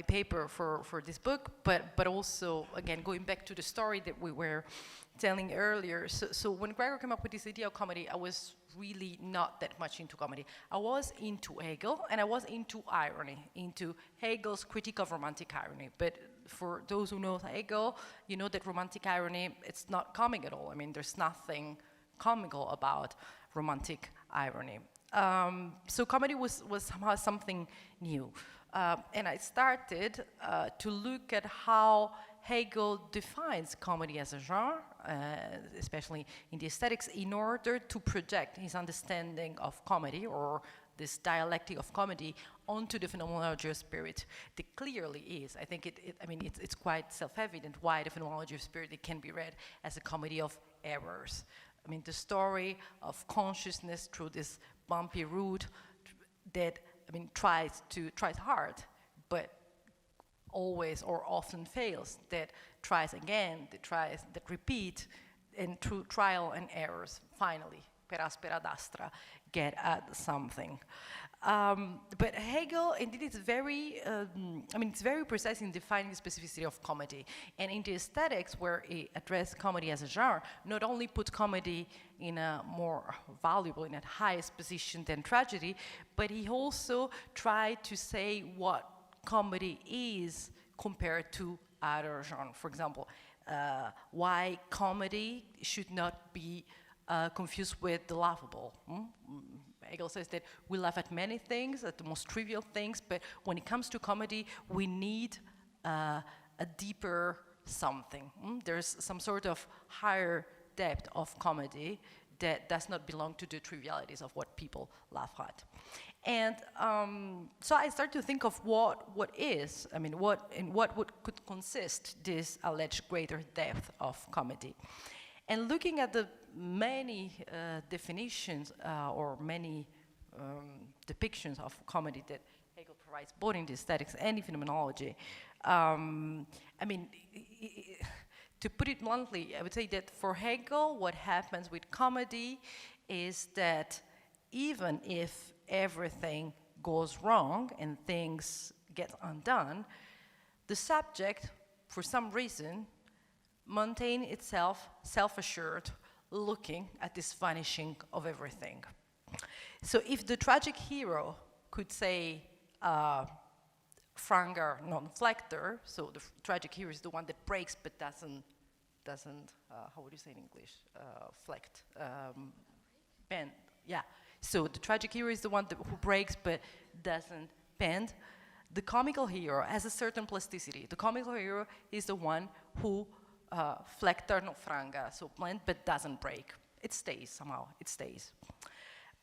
paper for this book, but also, again, going back to the story that we were telling earlier. So when Gregor came up with this idea of comedy, I was really not that much into comedy. I was into Hegel, and I was into irony, into Hegel's critique of romantic irony. But for those who know Hegel, you know that romantic irony, it's not comic at all. I mean, there's nothing comical about romantic irony. So comedy was somehow something new. And I started to look at how Hegel defines comedy as a genre, especially in the aesthetics, in order to project his understanding of comedy, or this dialectic of comedy, onto the phenomenology of spirit. That clearly is. I think it's quite self-evident why the phenomenology of spirit, it can be read as a comedy of errors. I mean, the story of consciousness through this bumpy road that, I mean, tries hard, but always or often fails, that tries again, that repeat, and through trial and errors, finally, per aspera ad astra, get at something. But Hegel, indeed, it's very, it's very precise in defining the specificity of comedy. And in the aesthetics, where he addressed comedy as a genre, not only put comedy in a more valuable, in a highest position than tragedy, but he also tried to say what comedy is compared to other genres. For example, why comedy should not be confused with the laughable. Hegel says that we laugh at many things, at the most trivial things, but when it comes to comedy, we need a deeper something. There's some sort of higher depth of comedy that does not belong to the trivialities of what people laugh at. And so I started to think of what is, could consist this alleged greater depth of comedy. And looking at the many definitions or many depictions of comedy that Hegel provides, both in the aesthetics and in phenomenology, to put it bluntly, I would say that for Hegel, what happens with comedy is that even if everything goes wrong and things get undone, the subject, for some reason, maintain itself self-assured, looking at this vanishing of everything. So if the tragic hero could say Franger non-flector, so the tragic hero is the one that breaks but doesn't how would you say in English? Flect, bend, yeah. So the tragic hero is the one who breaks but doesn't bend. The comical hero has a certain plasticity. The comical hero is the one who flector no franga, so blend but doesn't break. It stays somehow, it stays.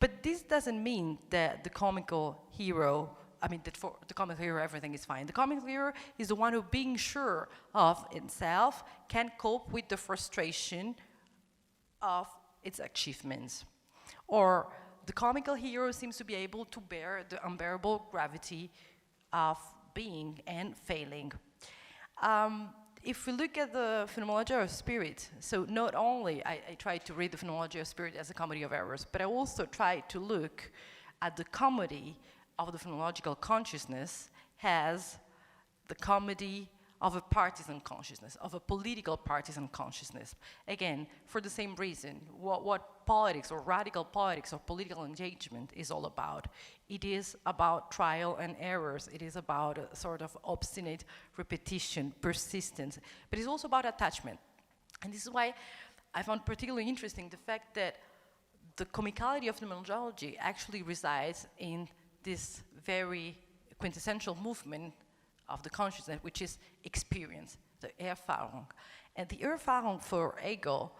But this doesn't mean that the comical hero, that for the comical hero everything is fine. The comical hero is the one who, being sure of himself, can cope with the frustration of its achievements. Or the comical hero seems to be able to bear the unbearable gravity of being and failing. If we look at the phenomenology of spirit, so not only I try to read the phenomenology of spirit as a comedy of errors, but I also try to look at the comedy of the phenomenological consciousness as the comedy of a partisan consciousness, of a political partisan consciousness. Again, for the same reason, what politics or radical politics or political engagement is all about. It is about trial and errors. It is about a sort of obstinate repetition, persistence, but it's also about attachment. And this is why I found particularly interesting the fact that the comicality of phenomenology actually resides in this very quintessential movement of the consciousness, which is experience, the Erfahrung. And the Erfahrung for Hegel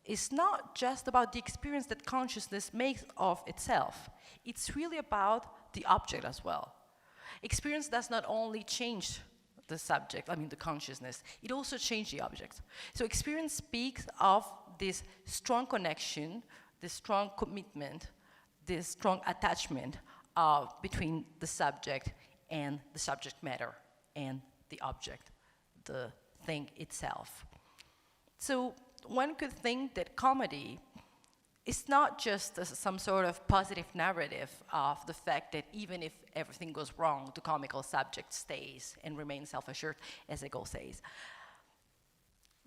is not just about the experience that consciousness makes of itself. It's really about the object as well. Experience does not only change the subject, I mean the consciousness, it also changes the object. So experience speaks of this strong connection, this strong commitment, this strong attachment between the subject and the subject matter and the object, the thing itself. So one could think that comedy is not just some sort of positive narrative of the fact that even if everything goes wrong, the comical subject stays and remains self-assured, as Hegel says.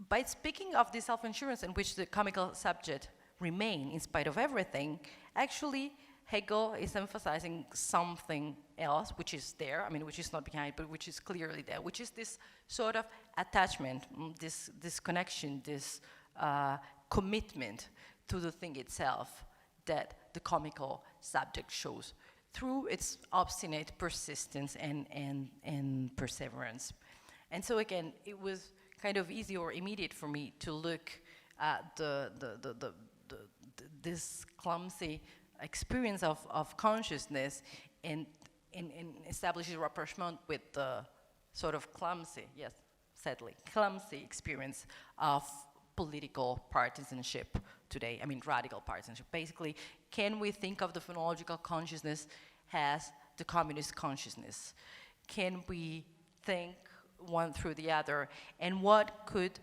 By speaking of the self-assurance in which the comical subject remains in spite of everything, actually Hegel is emphasizing something else, which is there, I mean, which is not behind, but which is clearly there, which is this sort of attachment, this connection, this commitment to the thing itself that the comical subject shows through its obstinate persistence and perseverance. And so again, it was kind of easy or immediate for me to look at this clumsy experience of consciousness and establishes a rapprochement with the sort of clumsy, yes, sadly, clumsy experience of political partisanship today, I mean radical partisanship. Basically, can we think of the phenomenological consciousness as the communist consciousness? Can we think one through the other? And what could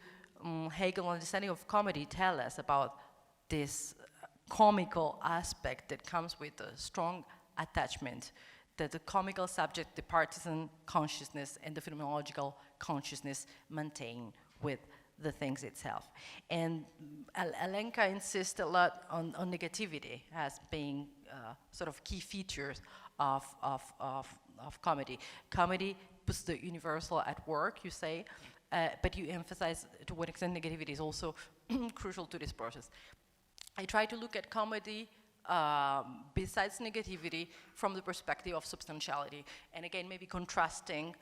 Hegel's understanding of comedy tell us about this comical aspect that comes with a strong attachment that the comical subject, the partisan consciousness, and the phenomenological consciousness maintain with the things itself. And Alenka insists a lot on negativity as being sort of key features of comedy. Comedy puts the universal at work, you say, but you emphasize to what extent negativity is also crucial to this process. I try to look at comedy besides negativity from the perspective of substantiality. And again, maybe contrasting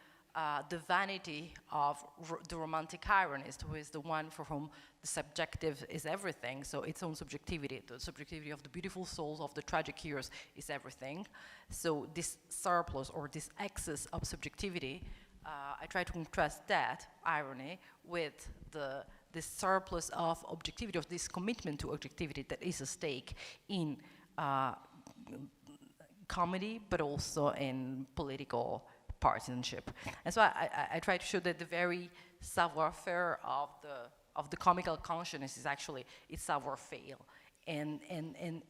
the vanity of the romantic ironist, who is the one for whom the subjective is everything, so its own subjectivity, the subjectivity of the beautiful souls of the tragic heroes is everything. So this surplus or this excess of subjectivity, I try to contrast that irony with this surplus of objectivity, of this commitment to objectivity that is at stake in comedy, but also in political partisanship. And so I try to show that the very savoir-faire of the comical consciousness is actually its savoir-faire. And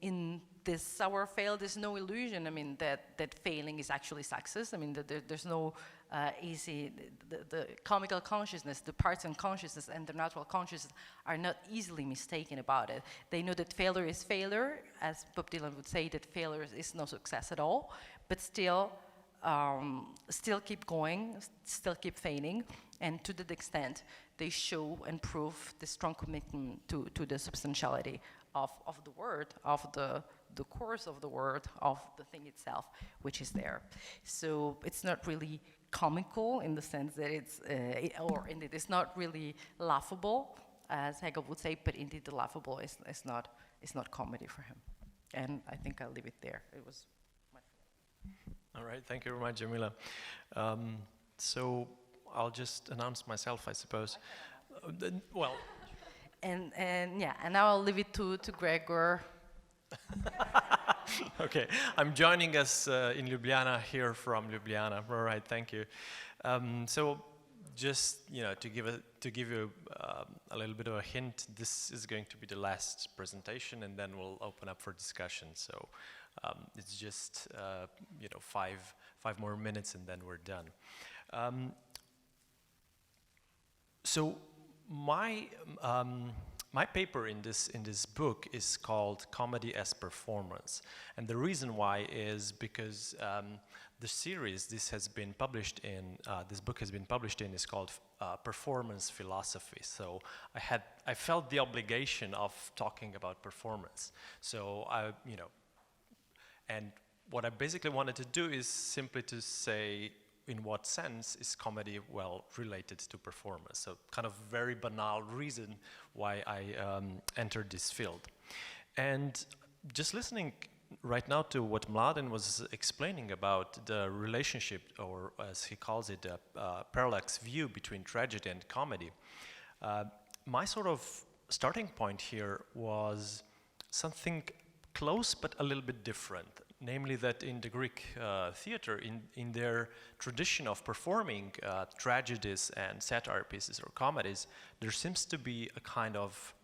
in this savoir-faire, there's no illusion, I mean, that failing is actually success. I mean, there's no easy, the comical consciousness, the partisan consciousness and the natural consciousness are not easily mistaken about it. They know that failure is failure, as Bob Dylan would say, that failure is no success at all, but still keep going, still keep failing, and to that extent, they show and prove the strong commitment to the substantiality of the word, of the course of the word, of the thing itself, which is there. So it's not really comical in the sense that or indeed it's not really laughable, as Hegel would say, but indeed the laughable is not comedy for him. And I think I'll leave it there. It was my All right, thank you very much, Jamila. So I'll just announce myself, I suppose. Well, And yeah, and now I'll leave it to Gregor. Okay, I'm joining us in Ljubljana, here from Ljubljana. All right, thank you. So, just to give you a little bit of a hint, this is going to be the last presentation, and then we'll open up for discussion. So, it's just 5 more minutes, and then we're done. So, my paper in this book is called Comedy as Performance, and the reason why is because the series this book has been published in is called Performance Philosophy. So I felt the obligation of talking about performance. So and what I basically wanted to do is simply to say, in what sense is comedy well related to performance? So kind of very banal reason why I entered this field. And just listening right now to what Mladen was explaining about the relationship, or as he calls it, parallax view between tragedy and comedy, my sort of starting point here was something close but a little bit different. Namely that in the Greek theater, in their tradition of performing tragedies and satire pieces or comedies, there seems to be a kind of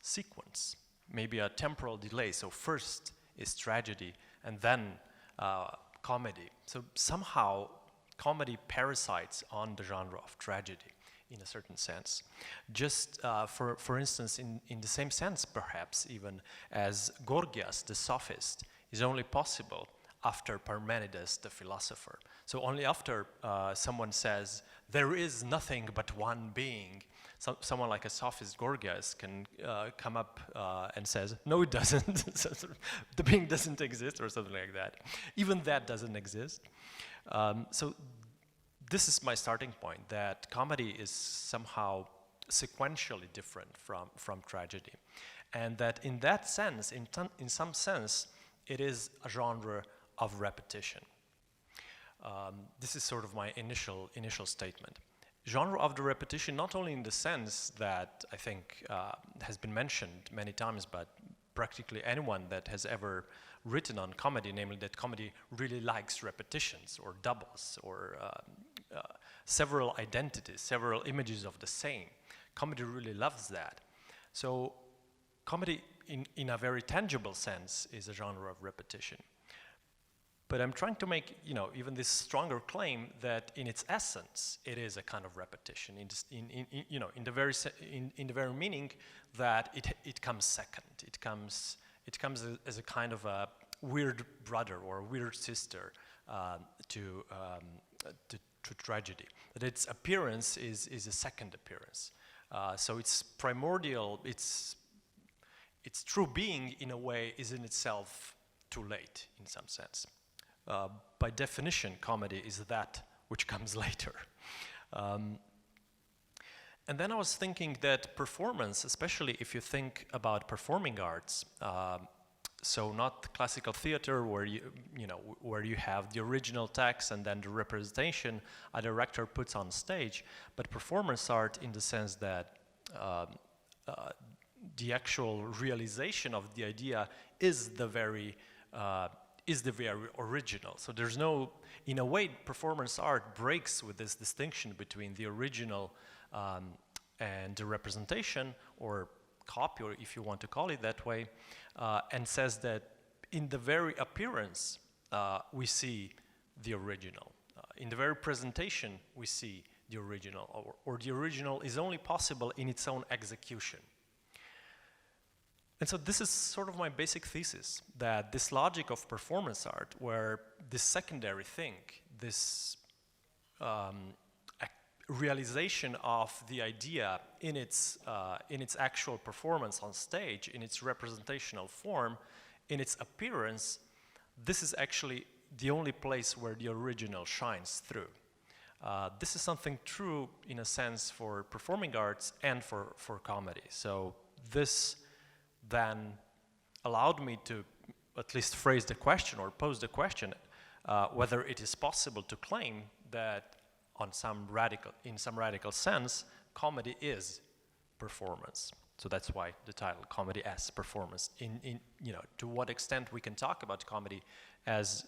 sequence, maybe a temporal delay. So first is tragedy and then comedy. So somehow comedy parasites on the genre of tragedy in a certain sense. Just for instance, in the same sense perhaps even as Gorgias, the sophist, is only possible after Parmenides, the philosopher. So only after someone says, there is nothing but one being, someone like a sophist Gorgias can come up and says, no, it doesn't. The being doesn't exist, or something like that. Even that doesn't exist. So this is my starting point, that comedy is somehow sequentially different from tragedy. And that in that sense, in some sense, it is a genre of repetition. This is sort of my initial statement. Genre of the repetition, not only in the sense that I think has been mentioned many times, but practically anyone that has ever written on comedy, namely that comedy really likes repetitions or doubles or several identities, several images of the same. Comedy really loves that. So comedy, in a very tangible sense, is a genre of repetition. But I'm trying to make, even this stronger claim that in its essence, it is a kind of repetition. In the very meaning that it comes second. It comes as a kind of a weird brother or a weird sister to tragedy. That its appearance is a second appearance. So its primordial, its true being, in a way, is in itself too late, in some sense. By definition, comedy is that which comes later. And then I was thinking that performance, especially if you think about performing arts, so not classical theater where you have the original text and then the representation a director puts on stage, but performance art in the sense that the actual realization of the idea is the very original. So there's no, in a way, performance art breaks with this distinction between the original and the representation, or copy, or if you want to call it that way, and says that in the very appearance we see the original. In the very presentation we see the original, or the original is only possible in its own execution. And so this is sort of my basic thesis, that this logic of performance art, where this secondary thing, this realization of the idea in its actual performance on stage, in its representational form, in its appearance, this is actually the only place where the original shines through. This is something true, in a sense, for performing arts and for comedy. So this then allowed me to at least phrase the question, or pose the question, whether it is possible to claim that in some radical sense, comedy is performance. So that's why the title, comedy as performance. To what extent we can talk about comedy as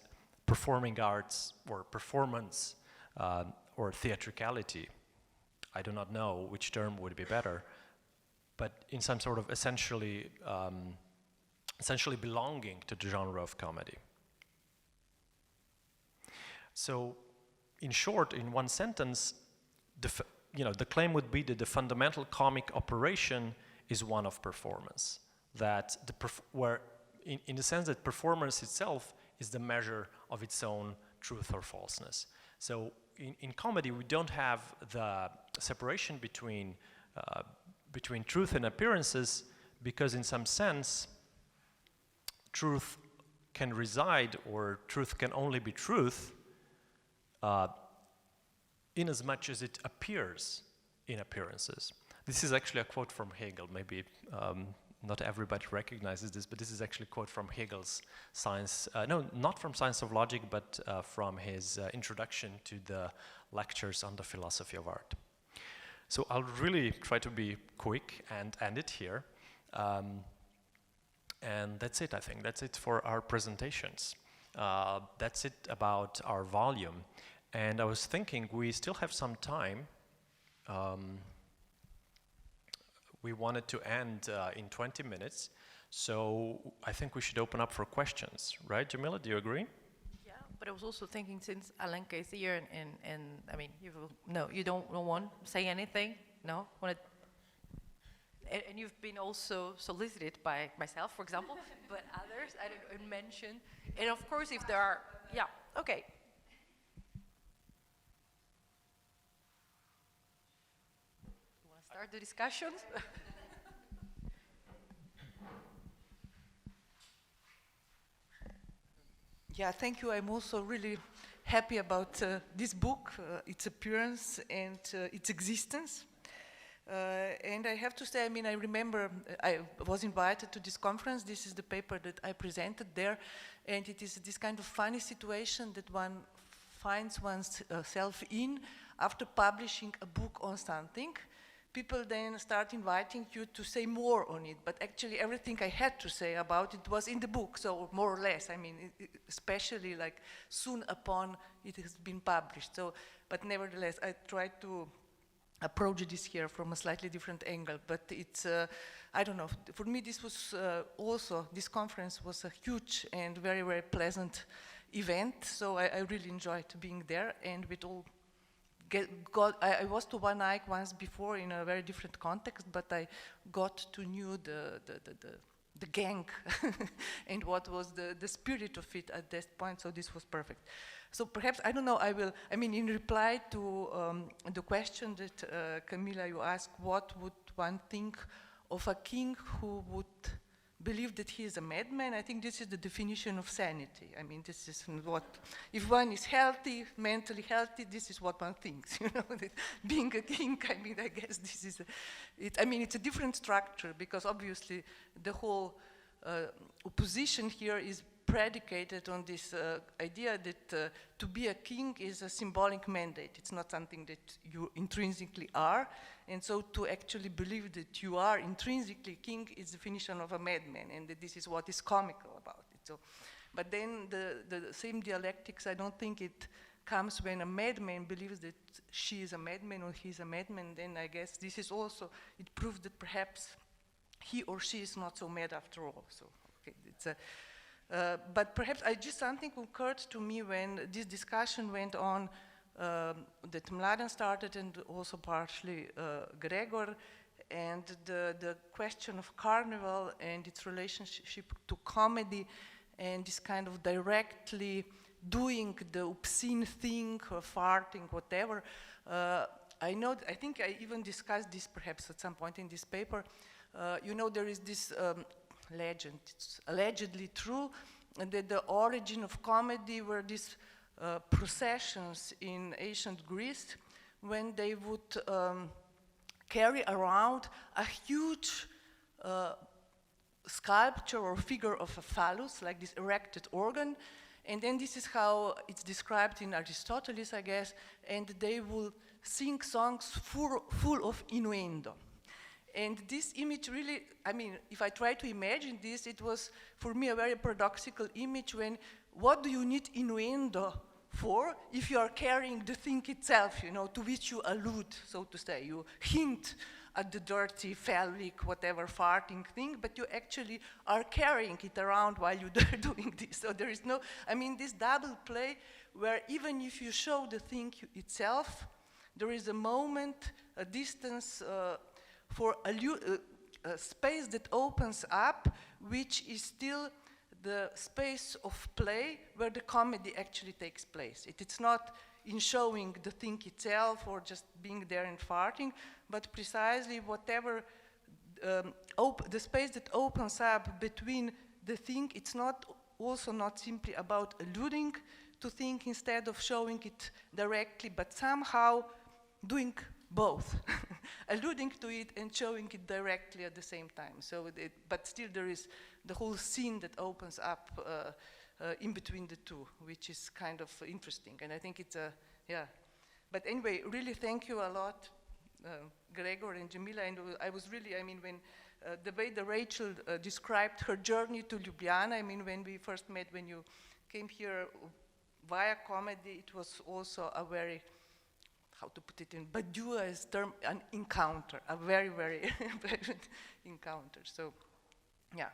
performing arts or performance or theatricality, I do not know which term would be better, but in some sort of essentially belonging to the genre of comedy. So, in short, in one sentence, the claim would be that the fundamental comic operation is one of performance. That in the sense that performance itself is the measure of its own truth or falseness. So, in comedy, we don't have the separation between truth and appearances, because in some sense, truth can reside, or truth can only be truth, in as much as it appears in appearances. This is actually a quote from Hegel. Maybe not everybody recognizes this, but this is actually a quote from Hegel's Science, no, not from Science of Logic, but from his introduction to the lectures on the philosophy of art. So I'll really try to be quick and end it here. And that's it, I think. That's it for our presentations. That's it about our volume. And I was thinking we still have some time. We wanted to end in 20 minutes. So I think we should open up for questions. Right, Jamila, do you agree? Yeah, but I was also thinking, since Alenka is here, and I mean, you don't want to say anything? No? And you've been also solicited by myself, for example, but others, I don't mention. And of course, if there are, yeah, okay. You want to start the discussions? Yeah, thank you. I'm also really happy about this book, its appearance and its existence. And I have to say, I mean, I remember I was invited to this conference. This is the paper that I presented there. And it is this kind of funny situation that one finds oneself in after publishing a book on something. People then start inviting you to say more on it, but actually everything I had to say about it was in the book, so more or less, I mean, especially like soon upon it has been published. So, but nevertheless, I tried to approach this here from a slightly different angle, but it's, I don't know, for me this was also, this conference was a huge and very, very pleasant event, so I really enjoyed being there, and with all I was to One Eye once before in a very different context, but I got to know the gang and what was the spirit of it at that point, so this was perfect. So perhaps, I don't know, I mean, in reply to the question that Camilla, you asked, what would one think of a king who would believe that he is a madman? I think this is the definition of sanity. I mean, this is what, if one is healthy, mentally healthy, this is what one thinks, you know, that being a king, I mean, I guess this is, I mean, it's a different structure, because obviously the whole opposition here is predicated on this idea that to be a king is a symbolic mandate. It's not something that you intrinsically are. And so to actually believe that you are intrinsically king is the definition of a madman, and that this is what is comical about it. So, but then the same dialectics, I don't think it comes when a madman believes that she is a madman or he is a madman. Then I guess this is also, it proves that perhaps he or she is not so mad after all. So, okay, it's a, but perhaps just something occurred to me when this discussion went on, that Mladen started, and also partially Gregor, and the question of carnival and its relationship to comedy, and this kind of directly doing the obscene thing, or farting, whatever. I think I even discussed this perhaps at some point in this paper. You know, there is this legend, it's allegedly true, that the origin of comedy were these processions in ancient Greece, when they would carry around a huge sculpture or figure of a phallus, like this erected organ, and then this is how it's described in Aristotle, I guess, and they will sing songs full of innuendo. And this image really, I mean, if I try to imagine this, it was for me a very paradoxical image when, what do you need innuendo for if you are carrying the thing itself, you know, to which you allude, so to say. You hint at the dirty, phallic, whatever, farting thing, but you actually are carrying it around while you're doing this. So there is no, I mean, this double play where even if you show the thing itself, there is a moment, a distance for a space that opens up, which is still the space of play where the comedy actually takes place. It's not in showing the thing itself or just being there and farting, but precisely whatever the space that opens up between the thing. It's not also not simply about alluding to thing instead of showing it directly, but somehow doing both, alluding to it and showing it directly at the same time. So, but still there is the whole scene that opens up in between the two, which is kind of interesting. And I think it's yeah. But anyway, really thank you a lot, Gregor and Jamila. And I was really, I mean, when the way that Rachel described her journey to Ljubljana, I mean, when we first met, when you came here via comedy, it was also a very, how to put it in Badiou's term, an encounter, a very, very pleasant encounter. So, yeah,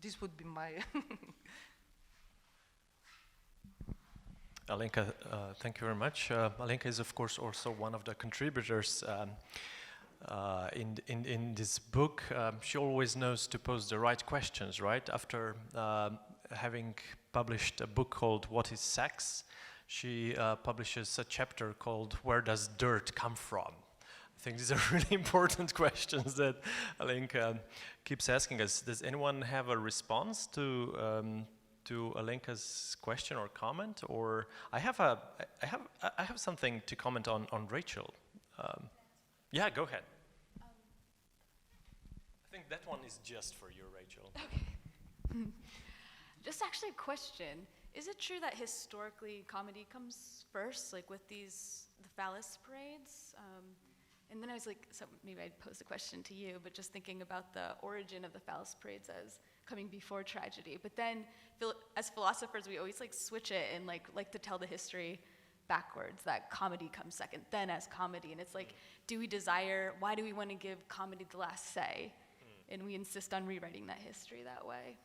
this would be my. Alenka, thank you very much. Alenka is, of course, also one of the contributors in this book. She always knows to pose the right questions, right? After having published a book called What is Sex, she publishes a chapter called Where Does Dirt Come From? I think these are really important questions that Alenka keeps asking us. Does anyone have a response to Alenka's question or comment? Or I have something to comment on Rachel. Yeah, go ahead. I think that one is just for you, Rachel. Okay. Just actually a question. Is it true that historically comedy comes first, like with the phallus parades? And then I was like, so maybe I'd pose the question to you, but just thinking about the origin of the phallus parades as coming before tragedy. But then, as philosophers, we always like switch it and like to tell the history backwards, that comedy comes second, then as comedy. And it's like, why do we want to give comedy the last say? And we insist on rewriting that history that way.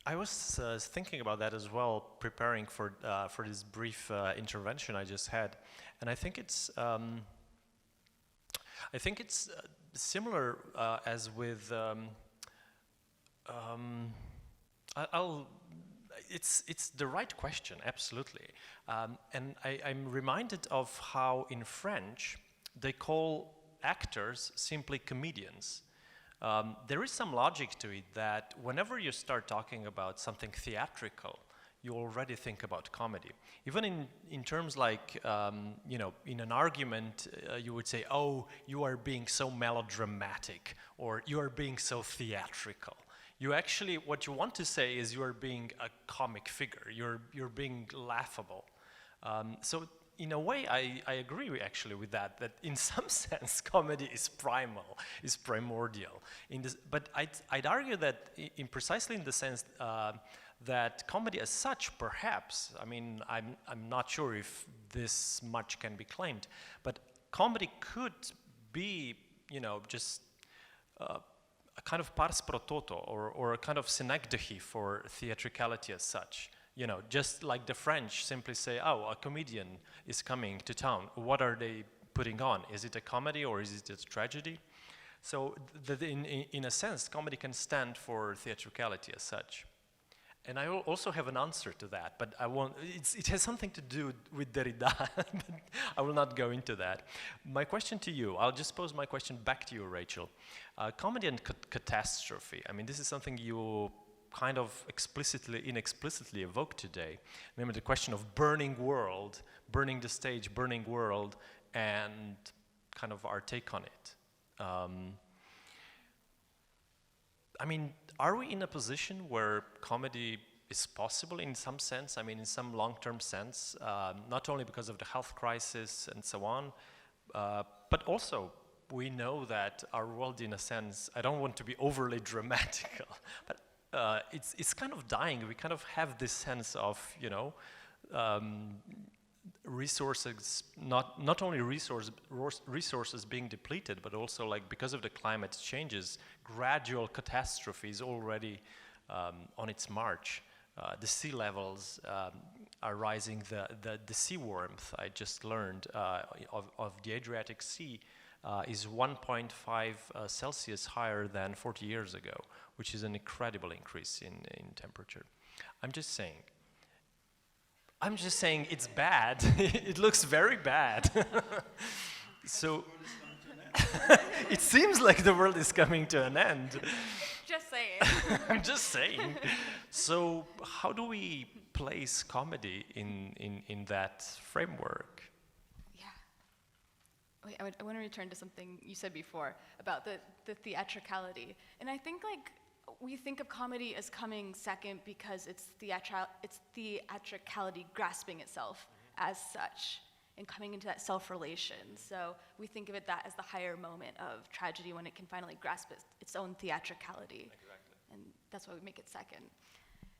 I was thinking about that as well, preparing for this brief intervention I just had, and I think it's similar as with. It's the right question, absolutely, and I'm reminded of how in French they call actors simply comedians. There is some logic to it that whenever you start talking about something theatrical, you already think about comedy. Even in terms like, in an argument, you would say, oh, you are being so melodramatic, or you are being so theatrical. You actually, what you want to say is you are being a comic figure, you're being laughable. So in a way, I agree actually with that in some sense, comedy is primal, is primordial. But I'd argue that precisely in the sense that comedy as such, perhaps, I mean, I'm not sure if this much can be claimed, but comedy could be, just a kind of pars pro toto, or a kind of synecdoche for theatricality as such. Just like the French simply say, oh, a comedian is coming to town. What are they putting on? Is it a comedy or is it a tragedy? So in a sense, comedy can stand for theatricality as such. And I also have an answer to that, but I won't. It has something to do with Derrida, but I will not go into that. My question to you, I'll just pose my question back to you, Rachel. Comedy and catastrophe. I mean, this is something you kind of inexplicitly evoked today. Remember the question of burning world, burning the stage, burning world, and kind of our take on it. I mean, are we in a position where comedy is possible in some sense? I mean, in some long-term sense, not only because of the health crisis and so on, but also we know that our world, in a sense, I don't want to be overly dramatical, but it's kind of dying. We kind of have this sense of, you know, resources, not only resources being depleted, but also, like, because of the climate changes, gradual catastrophe is already on its march. The sea levels are rising. The sea warmth, I just learned, of the Adriatic Sea is 1.5 Celsius higher than 40 years ago, which is an incredible increase in temperature. I'm just saying it's bad. It looks very bad. So it seems like the world is coming to an end. Just saying. I'm just saying. So how do we place comedy in that framework? Yeah. Wait, I want to return to something you said before about the theatricality. And I think, like, we think of comedy as coming second because it's theatricality grasping itself as such and coming into that self-relation. So we think of it that as the higher moment of tragedy when it can finally grasp its own theatricality. Exactly. And that's why we make it second.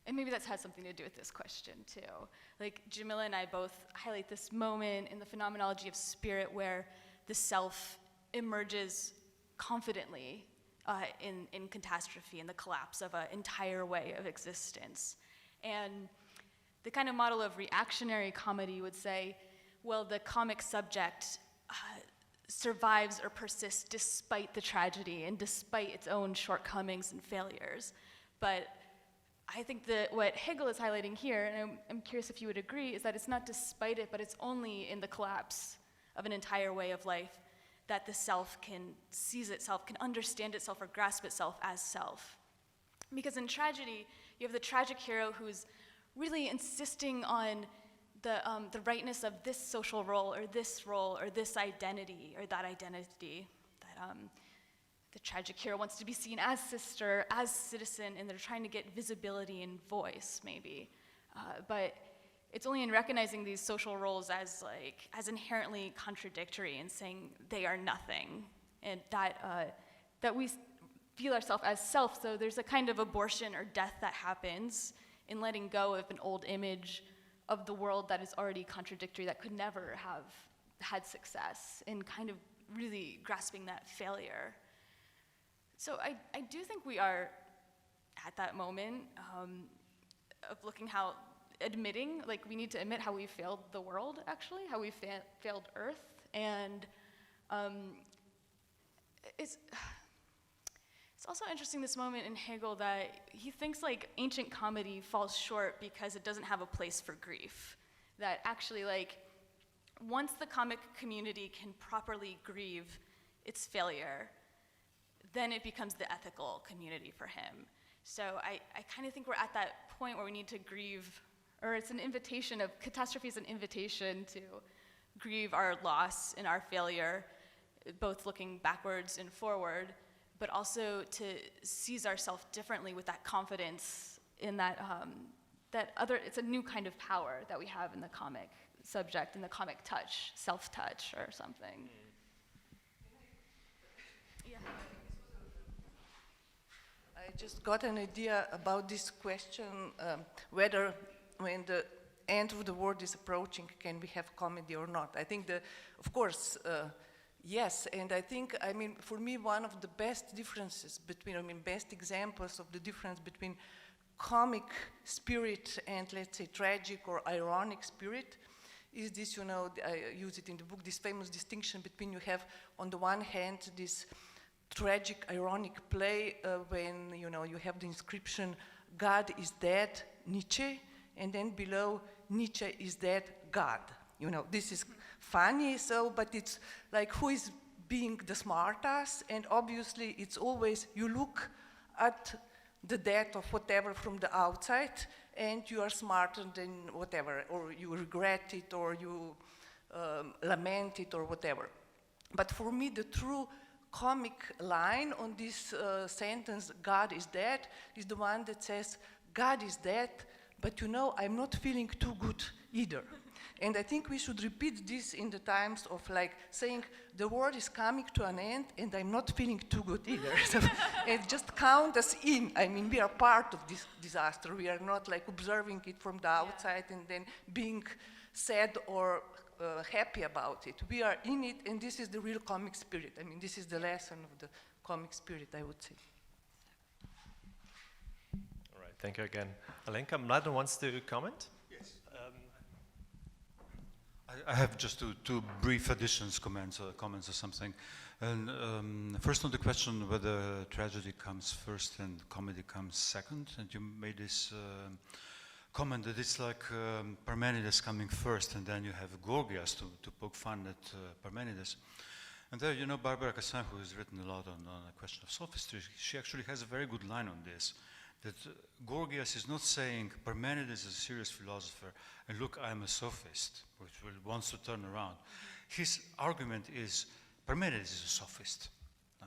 And maybe that has something to do with this question too. Like, Jamila and I both highlight this moment in the phenomenology of spirit where the self emerges confidently in catastrophe and the collapse of an entire way of existence. And the kind of model of reactionary comedy would say, well, the comic subject survives or persists despite the tragedy and despite its own shortcomings and failures. But I think that what Hegel is highlighting here, and I'm curious if you would agree, is that it's not despite it, but it's only in the collapse of an entire way of life that the self can seize itself, can understand itself or grasp itself as self. Because in tragedy, you have the tragic hero who's really insisting on the rightness of this social role or this identity or that identity. That the tragic hero wants to be seen as sister, as citizen, and they're trying to get visibility and voice, maybe. But it's only in recognizing these social roles as inherently contradictory and saying they are nothing, and that we feel ourselves as self. So there's a kind of abortion or death that happens in letting go of an old image of the world that is already contradictory, that could never have had success, and kind of really grasping that failure. So I do think we are at that moment of looking how, admitting, like, we need to admit how we failed the world, actually, how we failed Earth, and it's also interesting, this moment in Hegel, that he thinks, like, ancient comedy falls short because it doesn't have a place for grief. That actually, like, once the comic community can properly grieve its failure, then it becomes the ethical community for him. So I kind of think we're at that point where we need to grieve, or it's an invitation of, catastrophe is an invitation to grieve our loss and our failure, both looking backwards and forward, but also to seize ourselves differently with that confidence in that, it's a new kind of power that we have in the comic subject, in the comic touch, self-touch or something. Yeah. I just got an idea about this question, whether when the end of the world is approaching, can we have comedy or not? I think of course, yes, and I think, for me, one of the best differences between, best examples of the difference between comic spirit and, let's say, tragic or ironic spirit is this, I use it in the book, this famous distinction between, you have, on the one hand, this tragic, ironic play when, you have the inscription, God is dead, Nietzsche, and then below, Nietzsche is dead, God. This is funny, but it's like, who is being the smartass? And obviously, it's always, you look at the death of whatever from the outside, and you are smarter than whatever, or you regret it, or you lament it, or whatever. But for me, the true comic line on this sentence, God is dead, is the one that says, God is dead, but I'm not feeling too good either. And I think we should repeat this in the times of like saying the world is coming to an end and I'm not feeling too good either. So, and just count us in. I mean, we are part of this disaster. We are not like observing it from the outside and then being sad or happy about it. We are in it, and this is the real comic spirit. I mean, this is the lesson of the comic spirit, I would say. All right, thank you again. Alenka, Mladen wants to comment? Yes. I have just two brief additions, comments or something. And first on the question whether tragedy comes first and comedy comes second, and you made this comment that it's like Parmenides coming first, and then you have Gorgias to poke fun at Parmenides. And there, you know, Barbara Cassin, who has written a lot on the question of sophistry, she actually has a very good line on this, that Gorgias is not saying Parmenides is a serious philosopher, and look, I'm a sophist, which wants to turn around. His argument is Parmenides is a sophist. No?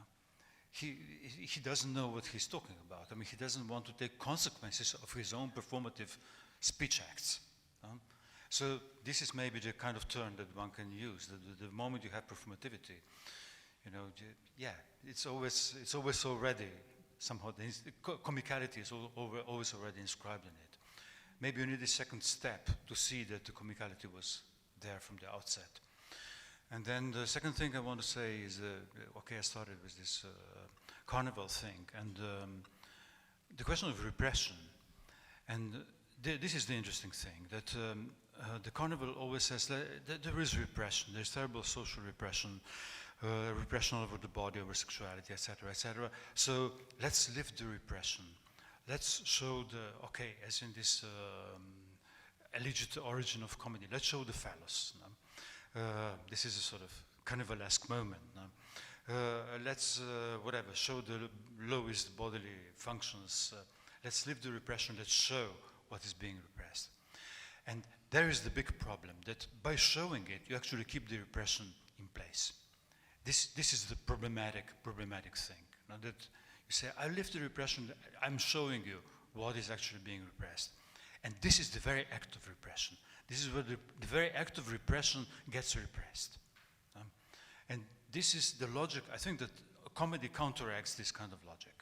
He doesn't know what he's talking about. I mean, he doesn't want to take consequences of his own performative speech acts. So this is maybe the kind of term that one can use. The moment you have performativity, you know, yeah, it's always already somehow comicality is always already inscribed in it. Maybe you need a second step to see that the comicality was there from the outset. And then the second thing I want to say is, okay, I started with this carnival thing, and the question of repression. And this is the interesting thing, that the carnival always says that there is repression, there's terrible social repression, repression over the body, over sexuality, etc., etc. So let's lift the repression. Let's show the, okay, as in this alleged origin of comedy, let's show the phallus. No? This is a sort of carnivalesque moment. No? Let's, whatever, show the lowest bodily functions. Let's lift the repression, let's show what is being repressed. And there is the big problem, that by showing it, you actually keep the repression in place. This is the problematic thing. Now that you say, I lift the repression, I'm showing you what is actually being repressed. And this is the very act of repression. This is where the very act of repression gets repressed. And this is the logic. I think that comedy counteracts this kind of logic.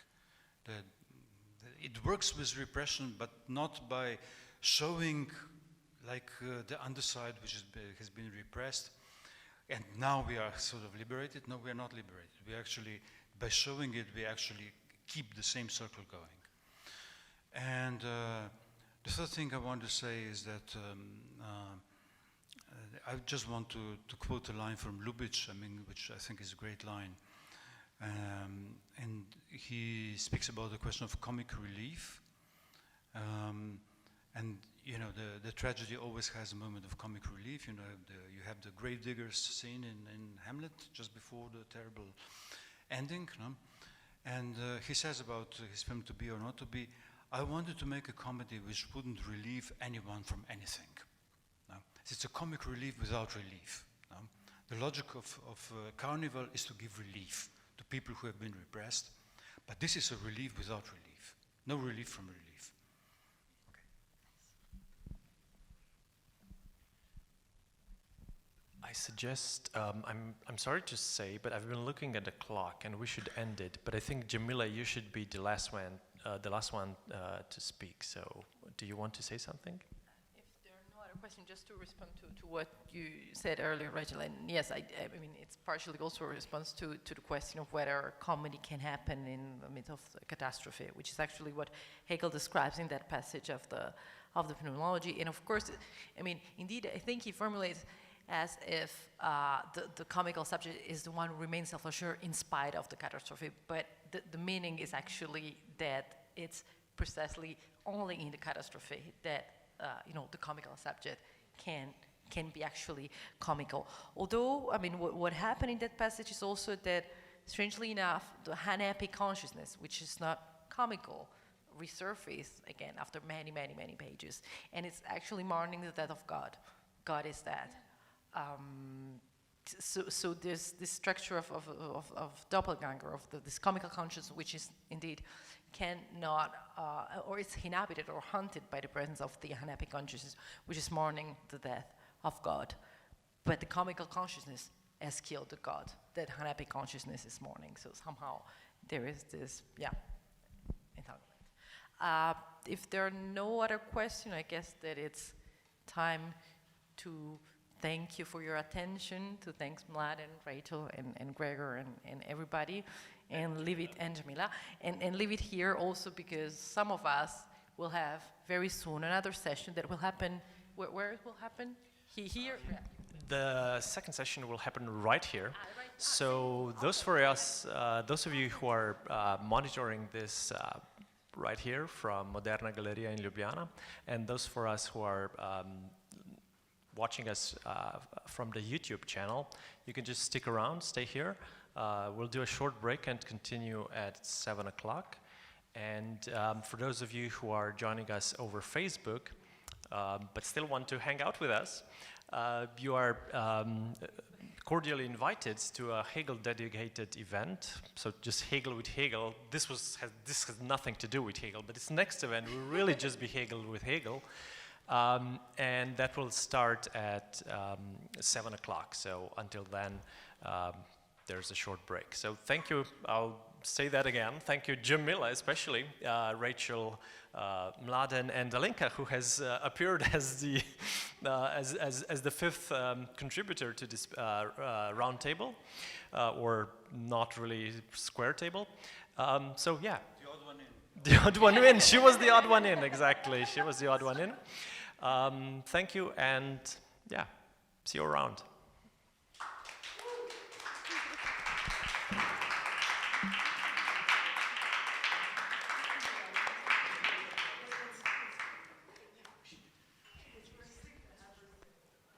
It works with repression, but not by showing like the underside which has been repressed, and now we are sort of liberated. No, we are not liberated. We actually, by showing it, we actually keep the same circle going. And the third thing I want to say is that I just want to quote a line from Lubitsch, I mean, which I think is a great line. And he speaks about the question of comic relief. And you know, the tragedy always has a moment of comic relief. You know, you have the gravediggers scene in Hamlet just before the terrible ending. No? And he says about his film To Be or Not to Be, I wanted to make a comedy which wouldn't relieve anyone from anything. No? It's a comic relief without relief. No? The logic of carnival is to give relief to people who have been repressed, but this is a relief without relief. No relief from relief. I suggest, I'm sorry to say, but I've been looking at the clock and we should end it, but I think Jamila, you should be the last one to speak. So do you want to say something? If there are no other questions, just to respond to what you said earlier, Rachel, and yes, I mean, it's partially also a response to the question of whether comedy can happen in the midst of a catastrophe, which is actually what Hegel describes in that passage of the phenomenology. And of course, I mean, indeed, I think he formulates as if the comical subject is the one who remains self-assured in spite of the catastrophe, but the meaning is actually that it's precisely only in the catastrophe that you know, the comical subject can be actually comical. Although, I mean, what happened in that passage is also that, strangely enough, the unhappy consciousness, which is not comical, resurfaces again after many, many, many pages, and it's actually mourning the death of God. God is dead. So there's this structure of doppelganger, of this comical conscience, which is indeed cannot, or is inhabited or haunted by the presence of the unhappy consciousness, which is mourning the death of God. But the comical consciousness has killed the God, that unhappy consciousness this morning. So somehow there is this, entanglement. If there are no other questions, I guess that it's time to thank you for your attention, to thank Mladen, Rachel, and Gregor, and everybody, and leave it, and Jamila, and leave it here also because some of us will have very soon another session that will happen, where it will happen? Here? Yeah. The second session will happen right here. So those for us, those of you who are monitoring this right here from Moderna Galleria in Ljubljana, and those for us who are watching us from the YouTube channel, you can just stick around, stay here. We'll do a short break and continue at 7 o'clock. And for those of you who are joining us over Facebook, but still want to hang out with us, you are cordially invited to a Hegel-dedicated event. So just Hegel with Hegel. This has nothing to do with Hegel, but this next event will really just be Hegel with Hegel. And that will start at 7 o'clock. So until then, there's a short break. So thank you. I'll say that again. Thank you, Jamila, especially, Rachel, Mladen, and Alenka, who has appeared as the as the fifth contributor to this round table, or not really square table. So yeah. The odd one in. The odd one in. She was the odd one in, exactly. She was the odd one in. Thank you, and yeah, see you around.